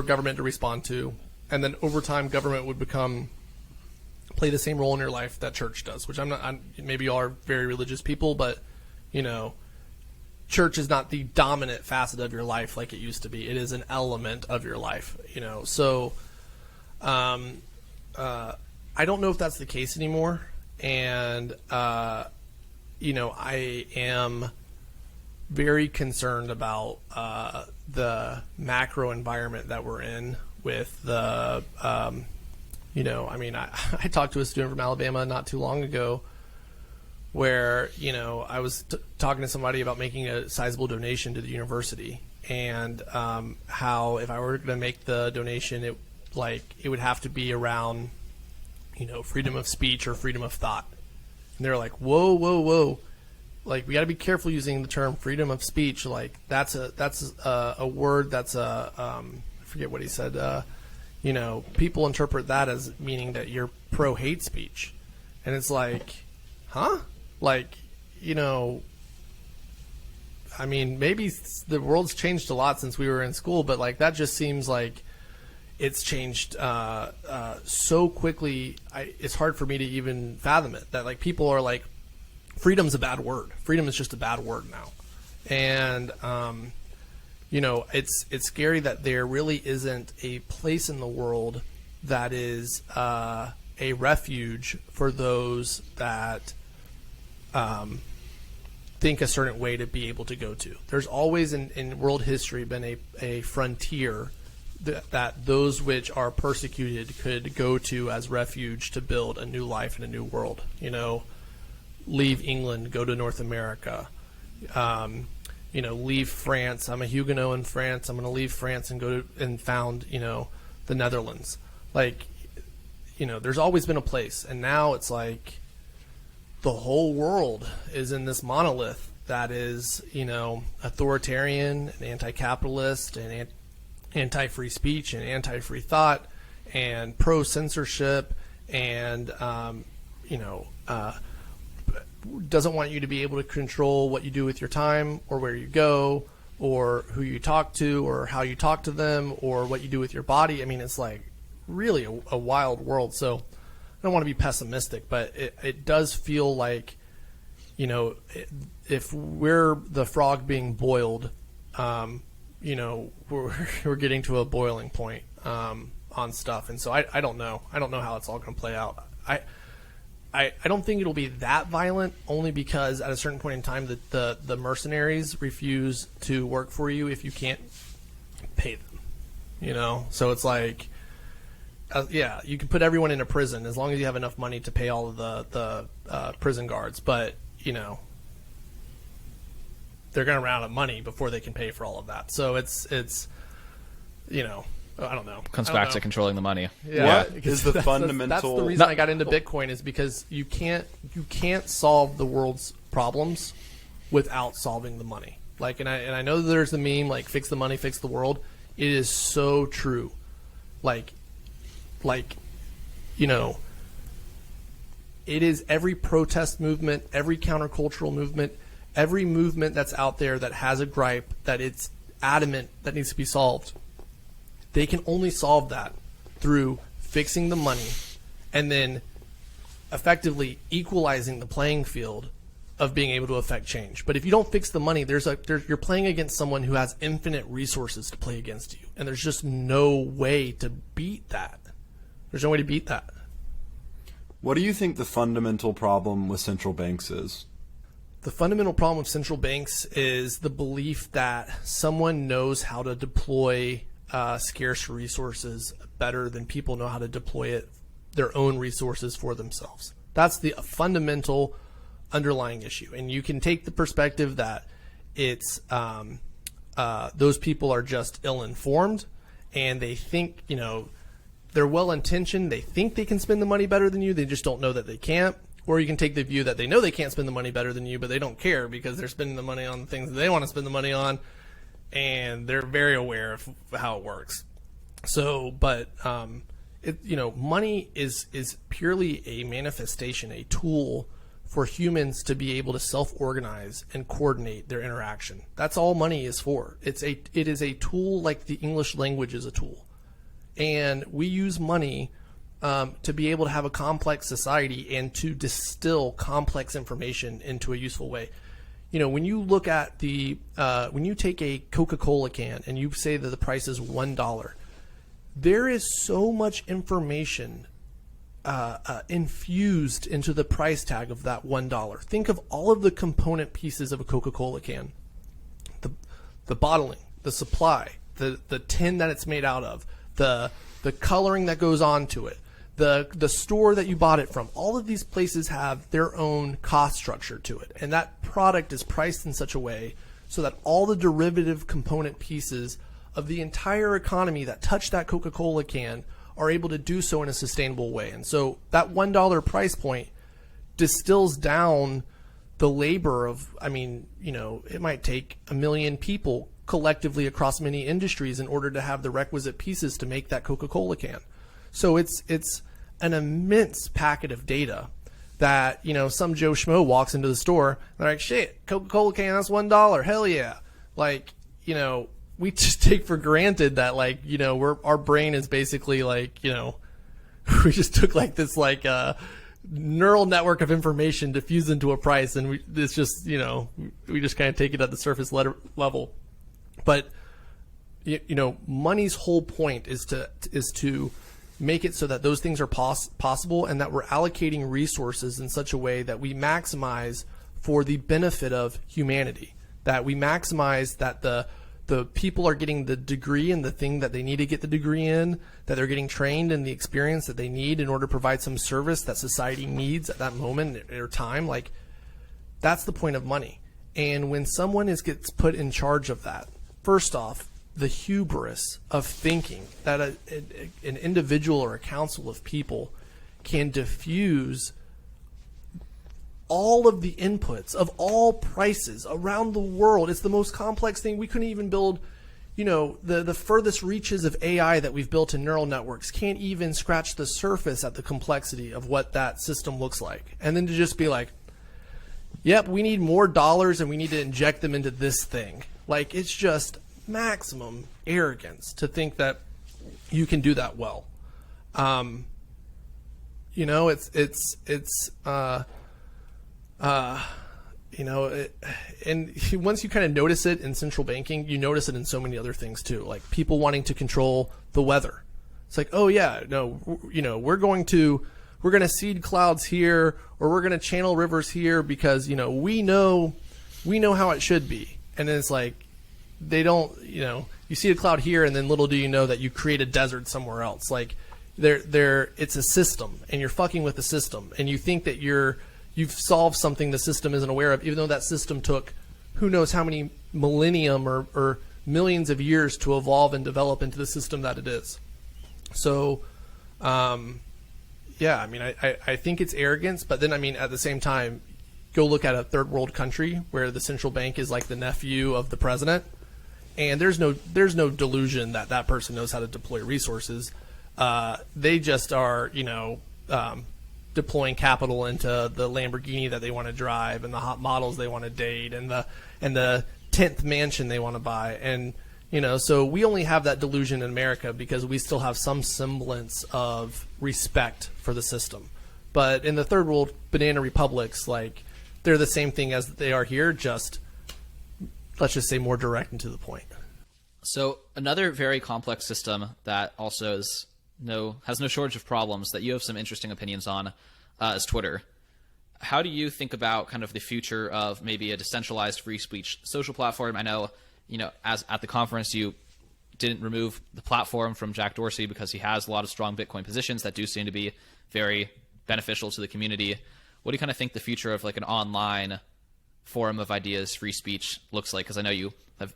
government to respond to, and then over time government would play the same role in your life that church does, which maybe y'all are very religious people, but church is not the dominant facet of your life like it used to be. It is an element of your life, so I don't know if that's the case anymore, and I am very concerned about the macro environment that we're in with the, I talked to a student from Alabama not too long ago where, I was talking to somebody about making a sizable donation to the university, and how if I were going to make the donation, it would have to be around, freedom of speech or freedom of thought. And they're like, whoa. Like, we got to be careful using the term freedom of speech. Like, that's a word that's I forget what he said. People interpret that as meaning that you're pro hate speech, and it's like, huh? Like, I mean, maybe the world's changed a lot since we were in school, but like that just seems like it's changed so quickly. It's hard for me to even fathom it. That like people are like, freedom's a bad word. Freedom is just a bad word now. And, it's scary that there really isn't a place in the world that is a refuge for those that think a certain way to be able to go to. There's always in world history been a frontier that those which are persecuted could go to as refuge to build a new life in a new world. Leave England, go to North America, leave France. I'm a Huguenot in France. I'm going to leave France and go and found, the Netherlands. Like, there's always been a place, and now it's like the whole world is in this monolith that is, authoritarian and anti-capitalist and anti-free speech and anti-free thought and pro-censorship and, doesn't want you to be able to control what you do with your time or where you go or who you talk to or how you talk to them or what you do with your body. I mean, it's like really a wild world. So I don't want to be pessimistic, but it does feel like, if we're the frog being boiled, we're getting to a boiling point on stuff. And so I don't know. I don't know how it's all going to play out. I don't think it'll be that violent, only because at a certain point in time the mercenaries refuse to work for you if you can't pay them. So it's like, you can put everyone in a prison as long as you have enough money to pay all of the prison guards, but they're going to run out of money before they can pay for all of that. So it's I don't know. Comes back to controlling the money. Yeah. What is the fundamental? That's the reason I got into Bitcoin, is because you can't solve the world's problems without solving the money. Like, and I know that there's the meme like fix the money, fix the world. It is so true. Like it is every protest movement, every countercultural movement, every movement that's out there that has a gripe that it's adamant that needs to be solved. They can only solve that through fixing the money and then effectively equalizing the playing field of being able to affect change. But if you don't fix the money, you're playing against someone who has infinite resources to play against you. And there's just no way to beat that. There's no way to beat that. What do you think the fundamental problem with central banks is? The fundamental problem with central banks is the belief that someone knows how to deploy scarce resources better than people know how to deploy their own resources for themselves. That's the fundamental underlying issue. And you can take the perspective that it's those people are just ill-informed and they think, they're well-intentioned. They think they can spend the money better than you. They just don't know that they can't. Or you can take the view that they know they can't spend the money better than you, but they don't care because they're spending the money on the things that they want to spend the money on, and they're very aware of how it works. So, but money is purely a manifestation, a tool for humans to be able to self-organize and coordinate their interaction. That's all money is for. It is a tool like the English language is a tool. And we use money to be able to have a complex society and to distill complex information into a useful way. When you look at when you take a Coca-Cola can and you say that the price is $1, there is so much information infused into the price tag of that $1. Think of all of the component pieces of a Coca-Cola can: the bottling, the supply, the tin that it's made out of, the coloring that goes on to it, the store that you bought it from. All of these places have their own cost structure to it, and that product is priced in such a way so that all the derivative component pieces of the entire economy that touch that Coca-Cola can are able to do so in a sustainable way. And so that $1 price point distills down the labor of, it might take 1 million people collectively across many industries in order to have the requisite pieces to make that Coca-Cola can. So it's an immense packet of data that, some Joe Schmo walks into the store, they're like, shit, Coca-Cola can, that's $1. Hell yeah. We just take for granted that, our brain is basically we just took this neural network of information diffused into a price, and it's just, we just kind of take it at the surface level. But, money's whole point is to make it so that those things are possible, and that we're allocating resources in such a way that we maximize for the benefit of humanity, that we maximize that the people are getting the degree and the thing that they need to get the degree in, that they're getting trained in the experience that they need in order to provide some service that society needs at that moment or time. That's the point of money. And when someone gets put in charge of that, first off, the hubris of thinking that an individual or a council of people can diffuse all of the inputs of all prices around the world. It's the most complex thing. We couldn't even build, the furthest reaches of AI that we've built in neural networks can't even scratch the surface at the complexity of what that system looks like. And then to just be like, yep, we need more dollars and we need to inject them into this thing. Like, it's just maximum arrogance to think that you can do that well. And once you kind of notice it in central banking, you notice it in so many other things too, like people wanting to control the weather. It's like, oh yeah, no, we're going to seed clouds here, or we're going to channel rivers here because, we know how it should be. And then it's like, they don't, you see a cloud here, and then little do you know that you create a desert somewhere else. Like, it's a system, and you're fucking with the system, and you think that you've solved something the system isn't aware of, even though that system took who knows how many millennium or millions of years to evolve and develop into the system that it is. So, yeah, I mean, I think it's arrogance, but then, I mean, at the same time, go look at a third world country where the central bank is like the nephew of the president, and there's no delusion that that person knows how to deploy resources. They just are, deploying capital into the Lamborghini that they want to drive, and the hot models they want to date, and the 10th mansion they want to buy. And, so we only have that delusion in America because we still have some semblance of respect for the system. But in the third world banana republics, like, they're the same thing as they are here, just, let's just say, more direct and to the point. So another very complex system that also has no shortage of problems that you have some interesting opinions on is Twitter. How do you think about kind of the future of maybe a decentralized free speech social platform? I know, as at the conference, you didn't remove the platform from Jack Dorsey because he has a lot of strong Bitcoin positions that do seem to be very beneficial to the community. What do you kind of think the future of like an online forum of ideas, free speech looks like? Because I know you have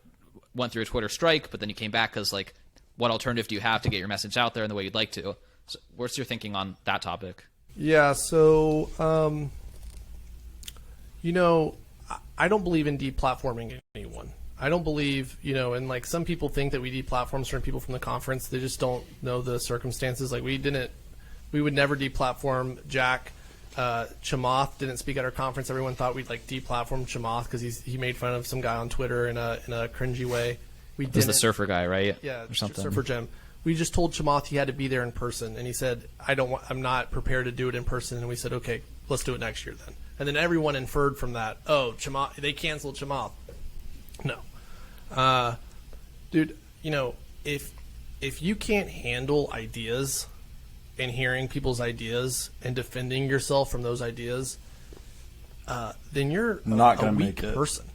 went through a Twitter strike, but then you came back because, like, what alternative do you have to get your message out there in the way you'd like to? So what's your thinking on that topic? Yeah, so, I don't believe in deplatforming anyone. I don't believe, and like some people think that we deplatform certain people from the conference. They just don't know the circumstances. Like we would never deplatform Jack. Chamath didn't speak at our conference. Everyone thought we'd like deplatform Chamath because he made fun of some guy on Twitter in a cringy way. We did the surfer guy, right? Yeah, or something. Surfer Jim. We just told Chamath he had to be there in person, and he said, I'm not prepared to do it in person. And we said, okay, let's do it next year then. And then everyone inferred from that, oh, Chamath, they canceled Chamath. No, dude, if you can't handle ideas and hearing people's ideas and defending yourself from those ideas, then you're not a gonna weak make it. person.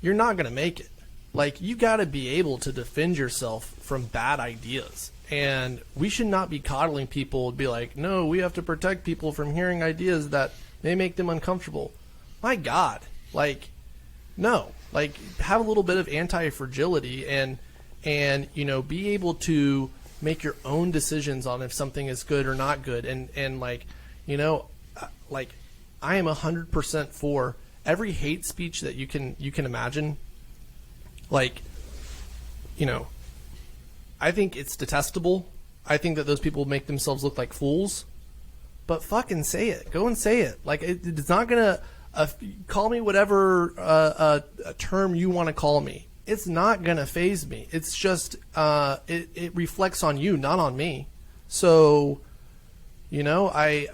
You're not going to make it. Like, you got to be able to defend yourself from bad ideas. And we should not be coddling people and be like, no, we have to protect people from hearing ideas that may make them uncomfortable. My God. Like, no. Like, have a little bit of anti-fragility and be able to make your own decisions on if something is good or not good. And like, I am 100% for every hate speech that you can imagine. Like, I think it's detestable. I think that those people make themselves look like fools. But fucking say it. Go and say it. Like, it's not going to call me whatever a term you want to call me. It's not going to faze me. It's just it reflects on you, not on me. So, I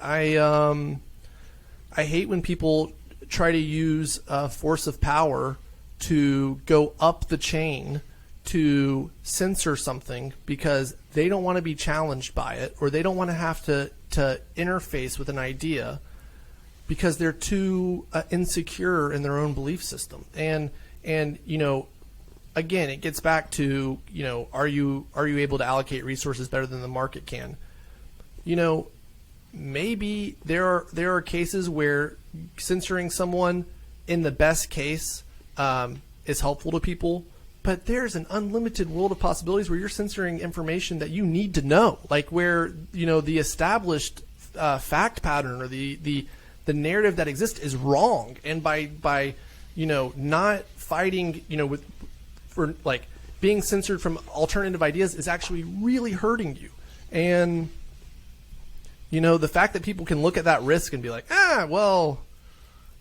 hate when people try to use force of power to go up the chain to censor something because they don't want to be challenged by it, or they don't want to have to interface with an idea because they're too insecure in their own belief system. And again, it gets back to, are you able to allocate resources better than the market can? Maybe there are cases where censoring someone in the best case is helpful to people, but there's an unlimited world of possibilities where you're censoring information that you need to know, like where, you know, the established fact pattern or the narrative that exists is wrong. And by you know, not fighting, you know, for like being censored from alternative ideas is actually really hurting you. And, you know, the fact that people can look at that risk and be like, well,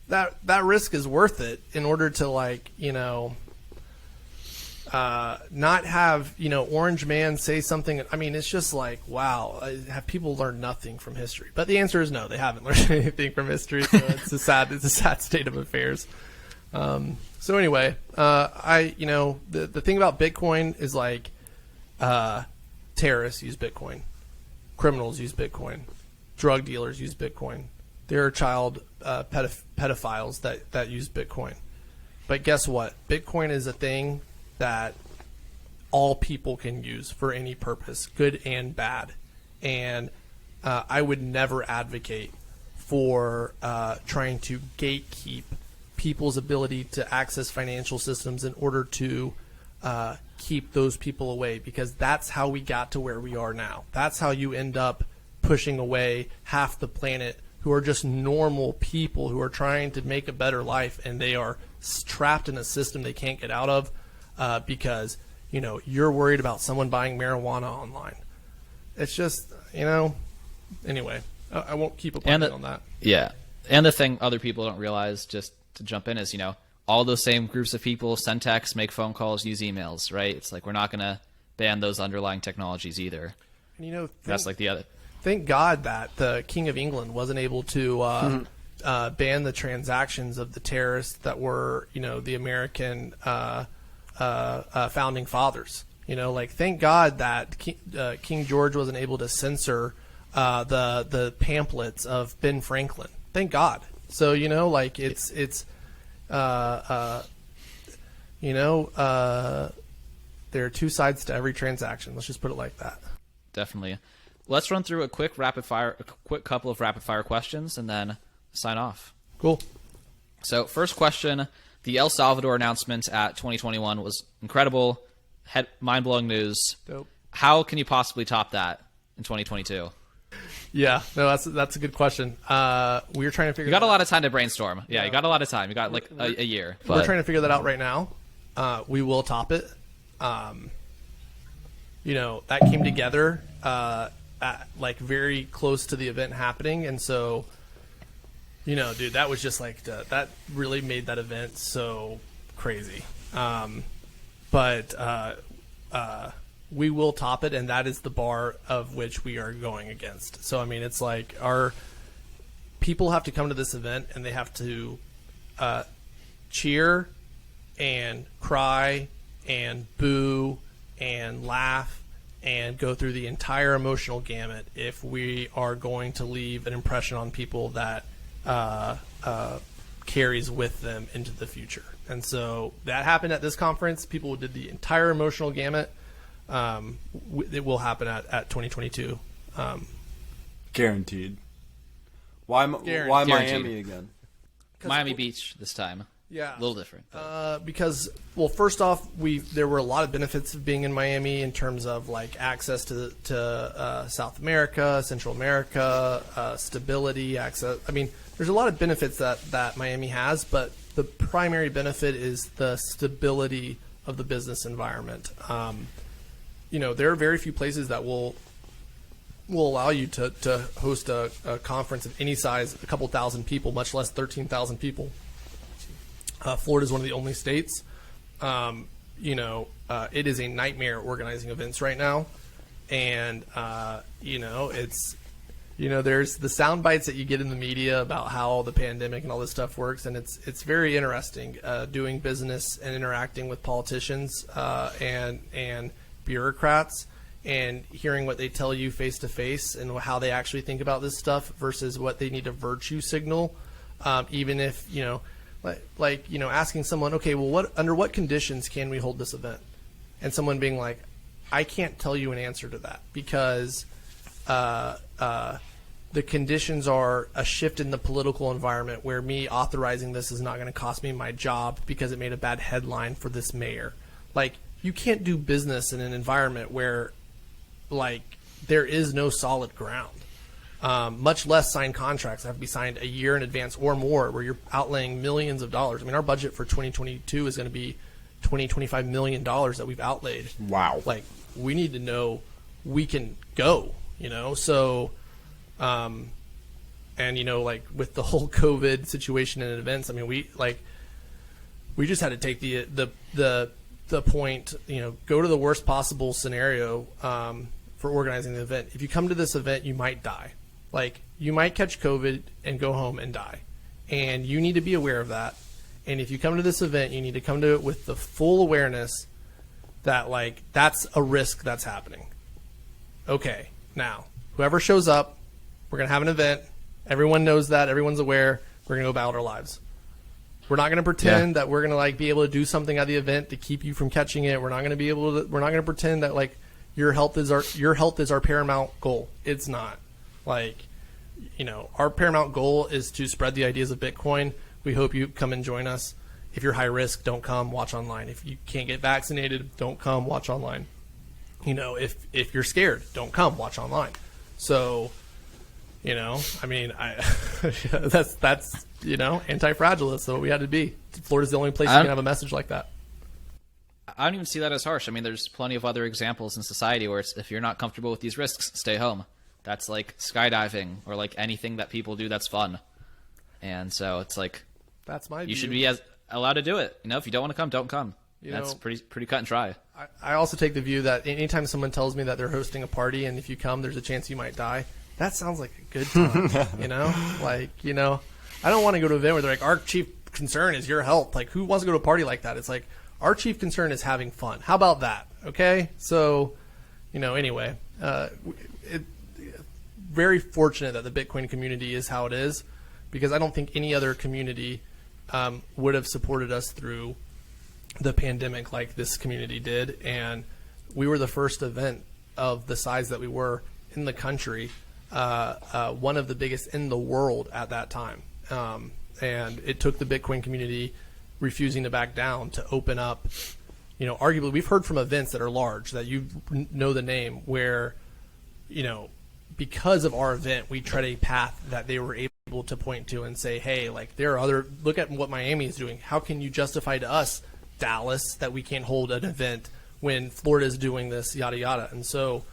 that risk is worth it in order to, like, you know, not have, you know, Orange Man say something. I mean, it's just like, wow, have people learned nothing from history? But the answer is no, they haven't learned anything from history. So it's a sad state of affairs. So anyway, you know, the thing about Bitcoin is, like, terrorists use Bitcoin, criminals use Bitcoin, drug dealers use Bitcoin. There are child pedophiles that use Bitcoin. But guess what? Bitcoin is a thing that all people can use for any purpose, good and bad. And I would never advocate for trying to gatekeep people's ability to access financial systems in order to keep those people away, because that's how we got to where we are now. That's how you end up pushing away half the planet who are just normal people who are trying to make a better life, and they are trapped in a system they can't get out of because, you know, you're worried about someone buying marijuana online. It's just, you know, anyway, I won't keep opinion on that. Yeah. And the thing other people don't realize, just to jump in, is, you know, all those same groups of people send texts, make phone calls, use emails, right? It's like, we're not going to ban those underlying technologies either. And, you know, that's like the other. Thank God that the King of England wasn't able to ban the transactions of the terrorists that were, you know, the American founding fathers. You know, like, thank God that King George wasn't able to censor the pamphlets of Ben Franklin. Thank God. So, you know, like, it's you know, there are two sides to every transaction. Let's just put it like that. Definitely. Let's run through a quick couple of rapid fire questions and then sign off. Cool. So, first question: the El Salvador announcement at 2021 was incredible, mind-blowing news. Dope. How can you possibly top that in 2022? Yeah, no, that's a good question. We were trying to figure. You got a lot of time to brainstorm. Yeah, you got a lot of time. You got like a year. We're trying to figure that out right now. We will top it. You know, that came together like very close to the event happening, and so, you know, dude, that was just like that really made that event so crazy. But we will top it, and that is the bar of which we are going against. So, I mean, it's like our people have to come to this event, and they have to cheer and cry and boo and laugh and go through the entire emotional gamut if we are going to leave an impression on people that carries with them into the future. And so that happened at this conference. People did the entire emotional gamut. It will happen at 2022. Guaranteed. Why Miami again? Miami Beach this time. Yeah, a little different. Because, well, first off, there were a lot of benefits of being in Miami in terms of, like, access to South America, Central America, stability, access. I mean, there's a lot of benefits that Miami has, but the primary benefit is the stability of the business environment. You know, there are very few places that will allow you to host a conference of any size, a couple thousand people, much less 13,000 people. Florida is one of the only states. You know, it is a nightmare organizing events right now. And, you know, it's, you know, there's the sound bites that you get in the media about how the pandemic and all this stuff works. And it's very interesting doing business and interacting with politicians and bureaucrats and hearing what they tell you face to face and how they actually think about this stuff versus what they need to virtue signal. Even if, you know, like, you know, asking someone, okay, well, under what conditions can we hold this event? And someone being like, I can't tell you an answer to that because the conditions are a shift in the political environment where me authorizing this is not going to cost me my job because it made a bad headline for this mayor. like you can't do business in an environment where like there is no solid ground. Much less signed contracts that have to be signed a year in advance or more, where you're outlaying millions of dollars. I mean, our budget for 2022 is going to be $25 million that we've outlaid. Wow. Like, we need to know we can go, So, and, like with the whole COVID situation and events, I mean, we just had to take the point, go to the worst possible scenario for organizing the event. If you come to this event, you might die. Like, you might catch COVID and go home and die. And you need to be aware of that. And if you come to this event, you need to come to it with the full awareness that, like, that's a risk that's happening. Okay, now, whoever shows up, we're going to have an event. Everyone knows that. Everyone's aware. We're going to go about our lives. We're not going to pretend that we're going to, like, be able to do something at the event to keep you from catching it. We're not going to pretend that, like, your health is our paramount goal. It's not. Like, our paramount goal is to spread the ideas of Bitcoin. We hope you come and join us. If you're high risk, don't come, watch online. If you can't get vaccinated, don't come, watch online. If you're scared, don't come, watch online. So, I mean, that's anti-fragile. That's what we had to be. Florida's the only place you can have a message like that. I don't even see that as harsh. I mean, there's plenty of other examples in society where if you're not comfortable with these risks, stay home. That's like skydiving or like anything that people do that's fun. And so it's like, that's my view. You should be allowed to do it. If you don't want to come, don't come. That's pretty cut and dry. I also take the view that anytime someone tells me that they're hosting a party and if you come, there's a chance you might die, that sounds like a good time. I don't want to go to an event where they're like, our chief concern is your health. Like, who wants to go to a party like that? It's like, our chief concern is having fun. How about that? Okay? So, anyway, very fortunate that the Bitcoin community is how it is, because I don't think any other community would have supported us through the pandemic like this community did. And we were the first event of the size that we were in the country, one of the biggest in the world at that time. And it took the Bitcoin community refusing to back down to open up. Arguably, we've heard from events that are large, that you know the name, where, because of our event, we tread a path that they were able to point to and say, hey, like, there are other, look at what Miami is doing. How can you justify to us, Dallas, that we can't hold an event when Florida is doing this, yada, yada. And so,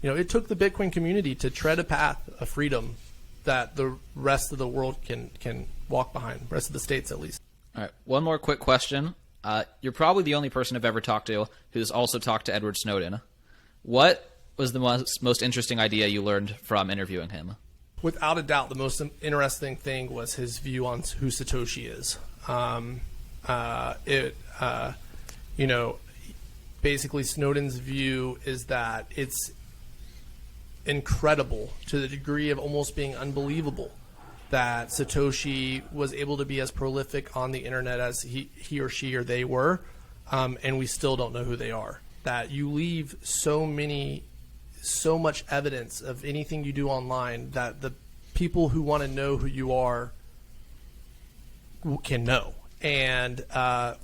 it took the Bitcoin community to tread a path of freedom that the rest of the world can walk behind, the rest of the states at least. All right, one more quick question. You're probably the only person I've ever talked to who's also talked to Edward Snowden. What was the most interesting idea you learned from interviewing him? Without a doubt, the most interesting thing was his view on who Satoshi is. Basically Snowden's view is that it's incredible to the degree of almost being unbelievable that Satoshi was able to be as prolific on the internet as he or she or they were, and we still don't know who they are. That you leave so much evidence of anything you do online that the people who want to know who you are can know. And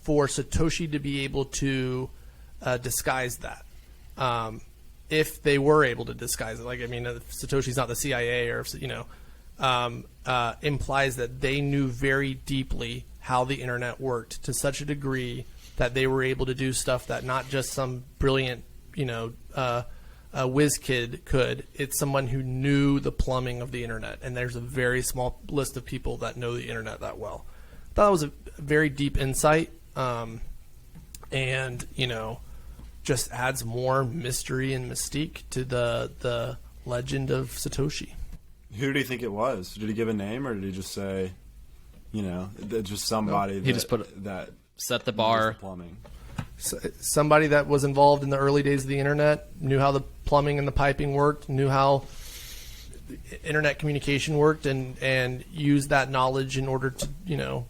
for Satoshi to be able to disguise that, if they were able to disguise it, if Satoshi's not the CIA or implies that they knew very deeply how the internet worked to such a degree that they were able to do stuff that not just some brilliant, whiz kid could. It's someone who knew the plumbing of the internet, and there's a very small list of people that know the internet that well. I thought it was a very deep insight, and just adds more mystery and mystique to the legend of Satoshi. Who do you think it was? Did he give a name, or did he just say, just somebody? He just that set the bar. The plumbing. Somebody that was involved in the early days of the internet, knew how the plumbing and the piping worked, knew how internet communication worked, and used that knowledge in order to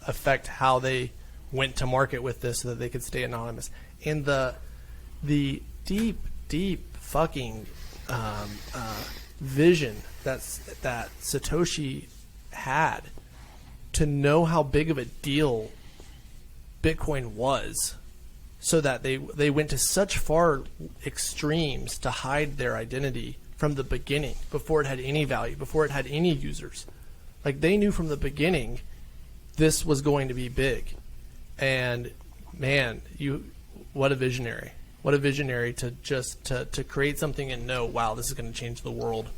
affect how they went to market with this so that they could stay anonymous. And the deep fucking vision that Satoshi had to know how big of a deal Bitcoin was so that they went to such far extremes to hide their identity from the beginning, before it had any value, before it had any users. Like, they knew from the beginning this was going to be big. And man, what a visionary. What a visionary to just to create something and know, wow, this is going to change the world,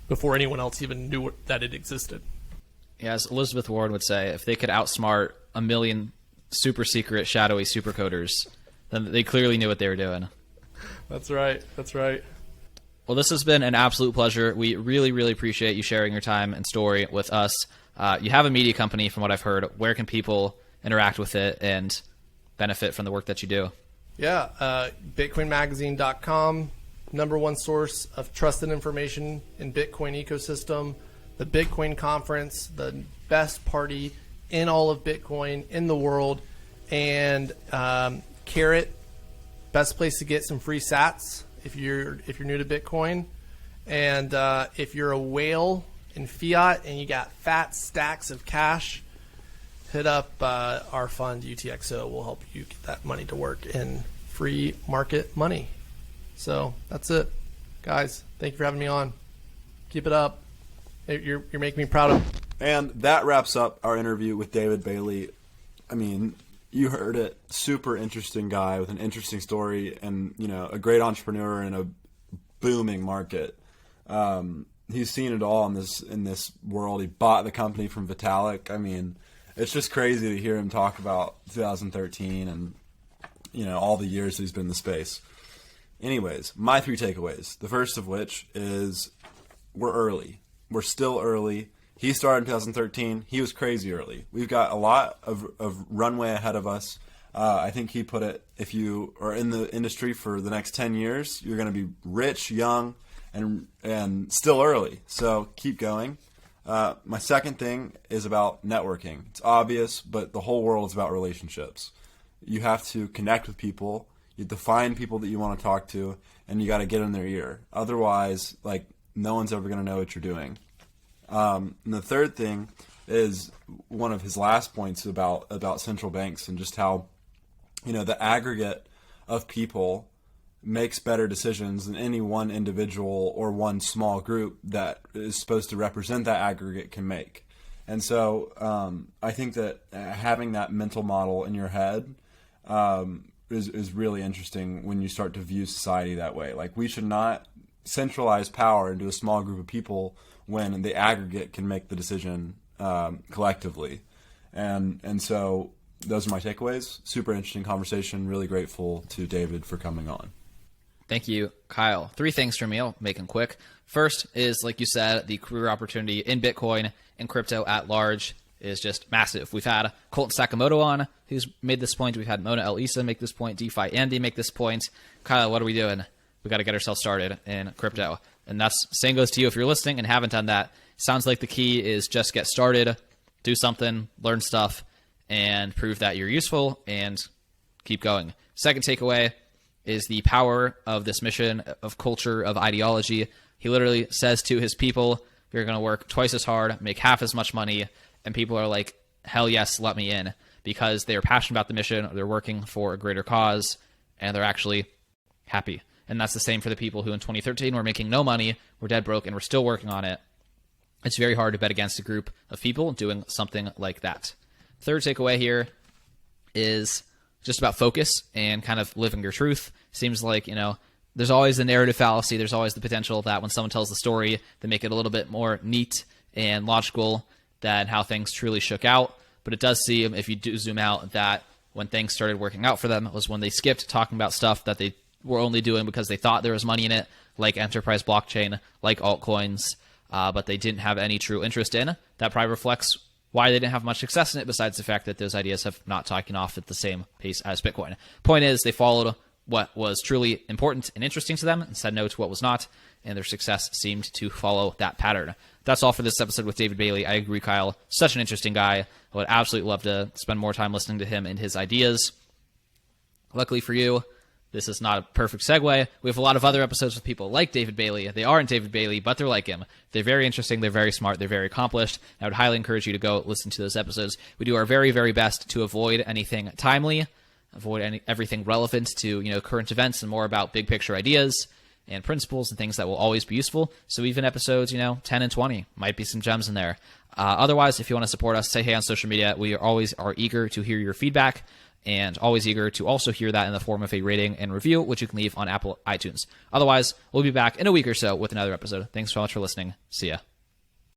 before anyone else even knew that it existed. Yeah, as Elizabeth Warren would say, if they could outsmart a million super secret, shadowy supercoders, then they clearly knew what they were doing. That's right. That's right. Well, this has been an absolute pleasure. We really, really appreciate you sharing your time and story with us. You have a media company, from what I've heard. Where can people interact with it and benefit from the work that you do? Yeah, bitcoinmagazine.com, #1 source of trusted information in Bitcoin ecosystem. The Bitcoin conference, the best party in all of Bitcoin in the world, and Carrot, best place to get some free sats if you're new to Bitcoin, and if you're a whale in fiat and you got fat stacks of cash, hit up our fund UTXO. We'll help you get that money to work in free market money. So that's it, guys. Thank you for having me on. Keep it up. You're making me proud of. And that wraps up our interview with David Bailey. I mean, you heard it. Super interesting guy with an interesting story, and a great entrepreneur in a booming market. He's seen it all in this world. He bought the company from Vitalik. I mean, it's just crazy to hear him talk about 2013 and all the years he's been in the space. Anyways, my 3 takeaways. The first of which is we're early. We're still early. He started in 2013. He was crazy early. We've got a lot of runway ahead of us. I think he put it, if you are in the industry for the next 10 years, you're going to be rich, young, and still early. So keep going. My second thing is about networking. It's obvious, but the whole world is about relationships. You have to connect with people. You have to find people that you want to talk to, and you got to get in their ear. Otherwise, no one's ever going to know what you're doing. And the third thing is one of his last points about central banks and just how, the aggregate of people makes better decisions than any one individual or one small group that is supposed to represent that aggregate can make. And so I think that having that mental model in your head is really interesting when you start to view society that way. We should not centralize power into a small group of people when the aggregate can make the decision collectively. And so those are my takeaways. Super interesting conversation. Really grateful to David for coming on. Thank you, Kyle. 3 things from me. I'll make them quick. First is, like you said, the career opportunity in Bitcoin and crypto at large is just massive. We've had Colton Sakamoto on, who's made this point. We've had Mona El Issa make this point. DeFi Andy make this point. Kyle, what are we doing? We got to get ourselves started in crypto. And that's same goes to you if you're listening and haven't done that. Sounds like the key is just get started, do something, learn stuff, and prove that you're useful, and keep going. Second takeaway is the power of this mission, of culture, of ideology. He literally says to his people, you're going to work twice as hard, make half as much money, and people are like, hell yes, let me in, because they're passionate about the mission, they're working for a greater cause, and they're actually happy. And that's the same for the people who in 2013 were making no money, were dead broke, and were still working on it. It's very hard to bet against a group of people doing something like that. Third takeaway here is just about focus and kind of living your truth. Seems like, there's always the narrative fallacy. There's always the potential that when someone tells the story, they make it a little bit more neat and logical than how things truly shook out. But it does seem, if you do zoom out, that when things started working out for them was when they skipped talking about stuff that they were only doing because they thought there was money in it, like enterprise blockchain, like altcoins, but they didn't have any true interest in. That probably reflects why they didn't have much success in it, besides the fact that those ideas have not taken off at the same pace as Bitcoin. Point is, they followed what was truly important and interesting to them and said no to what was not, and their success seemed to follow that pattern. That's all for this episode with David Bailey. I agree, Kyle. Such an interesting guy. I would absolutely love to spend more time listening to him and his ideas. Luckily for you, this is not a perfect segue. We have a lot of other episodes with people like David Bailey. They aren't David Bailey, but they're like him. They're very interesting. They're very smart. They're very accomplished. I would highly encourage you to go listen to those episodes. We do our very, very best to avoid anything timely, avoid everything relevant to current events, and more about big picture ideas and principles and things that will always be useful. So even episodes 10 and 20 might be some gems in there. Otherwise, if you want to support us, say hey on social media. We always are eager to hear your feedback, and always eager to also hear that in the form of a rating and review, which you can leave on Apple iTunes. Otherwise, we'll be back in a week or so with another episode. Thanks so much for listening. See ya.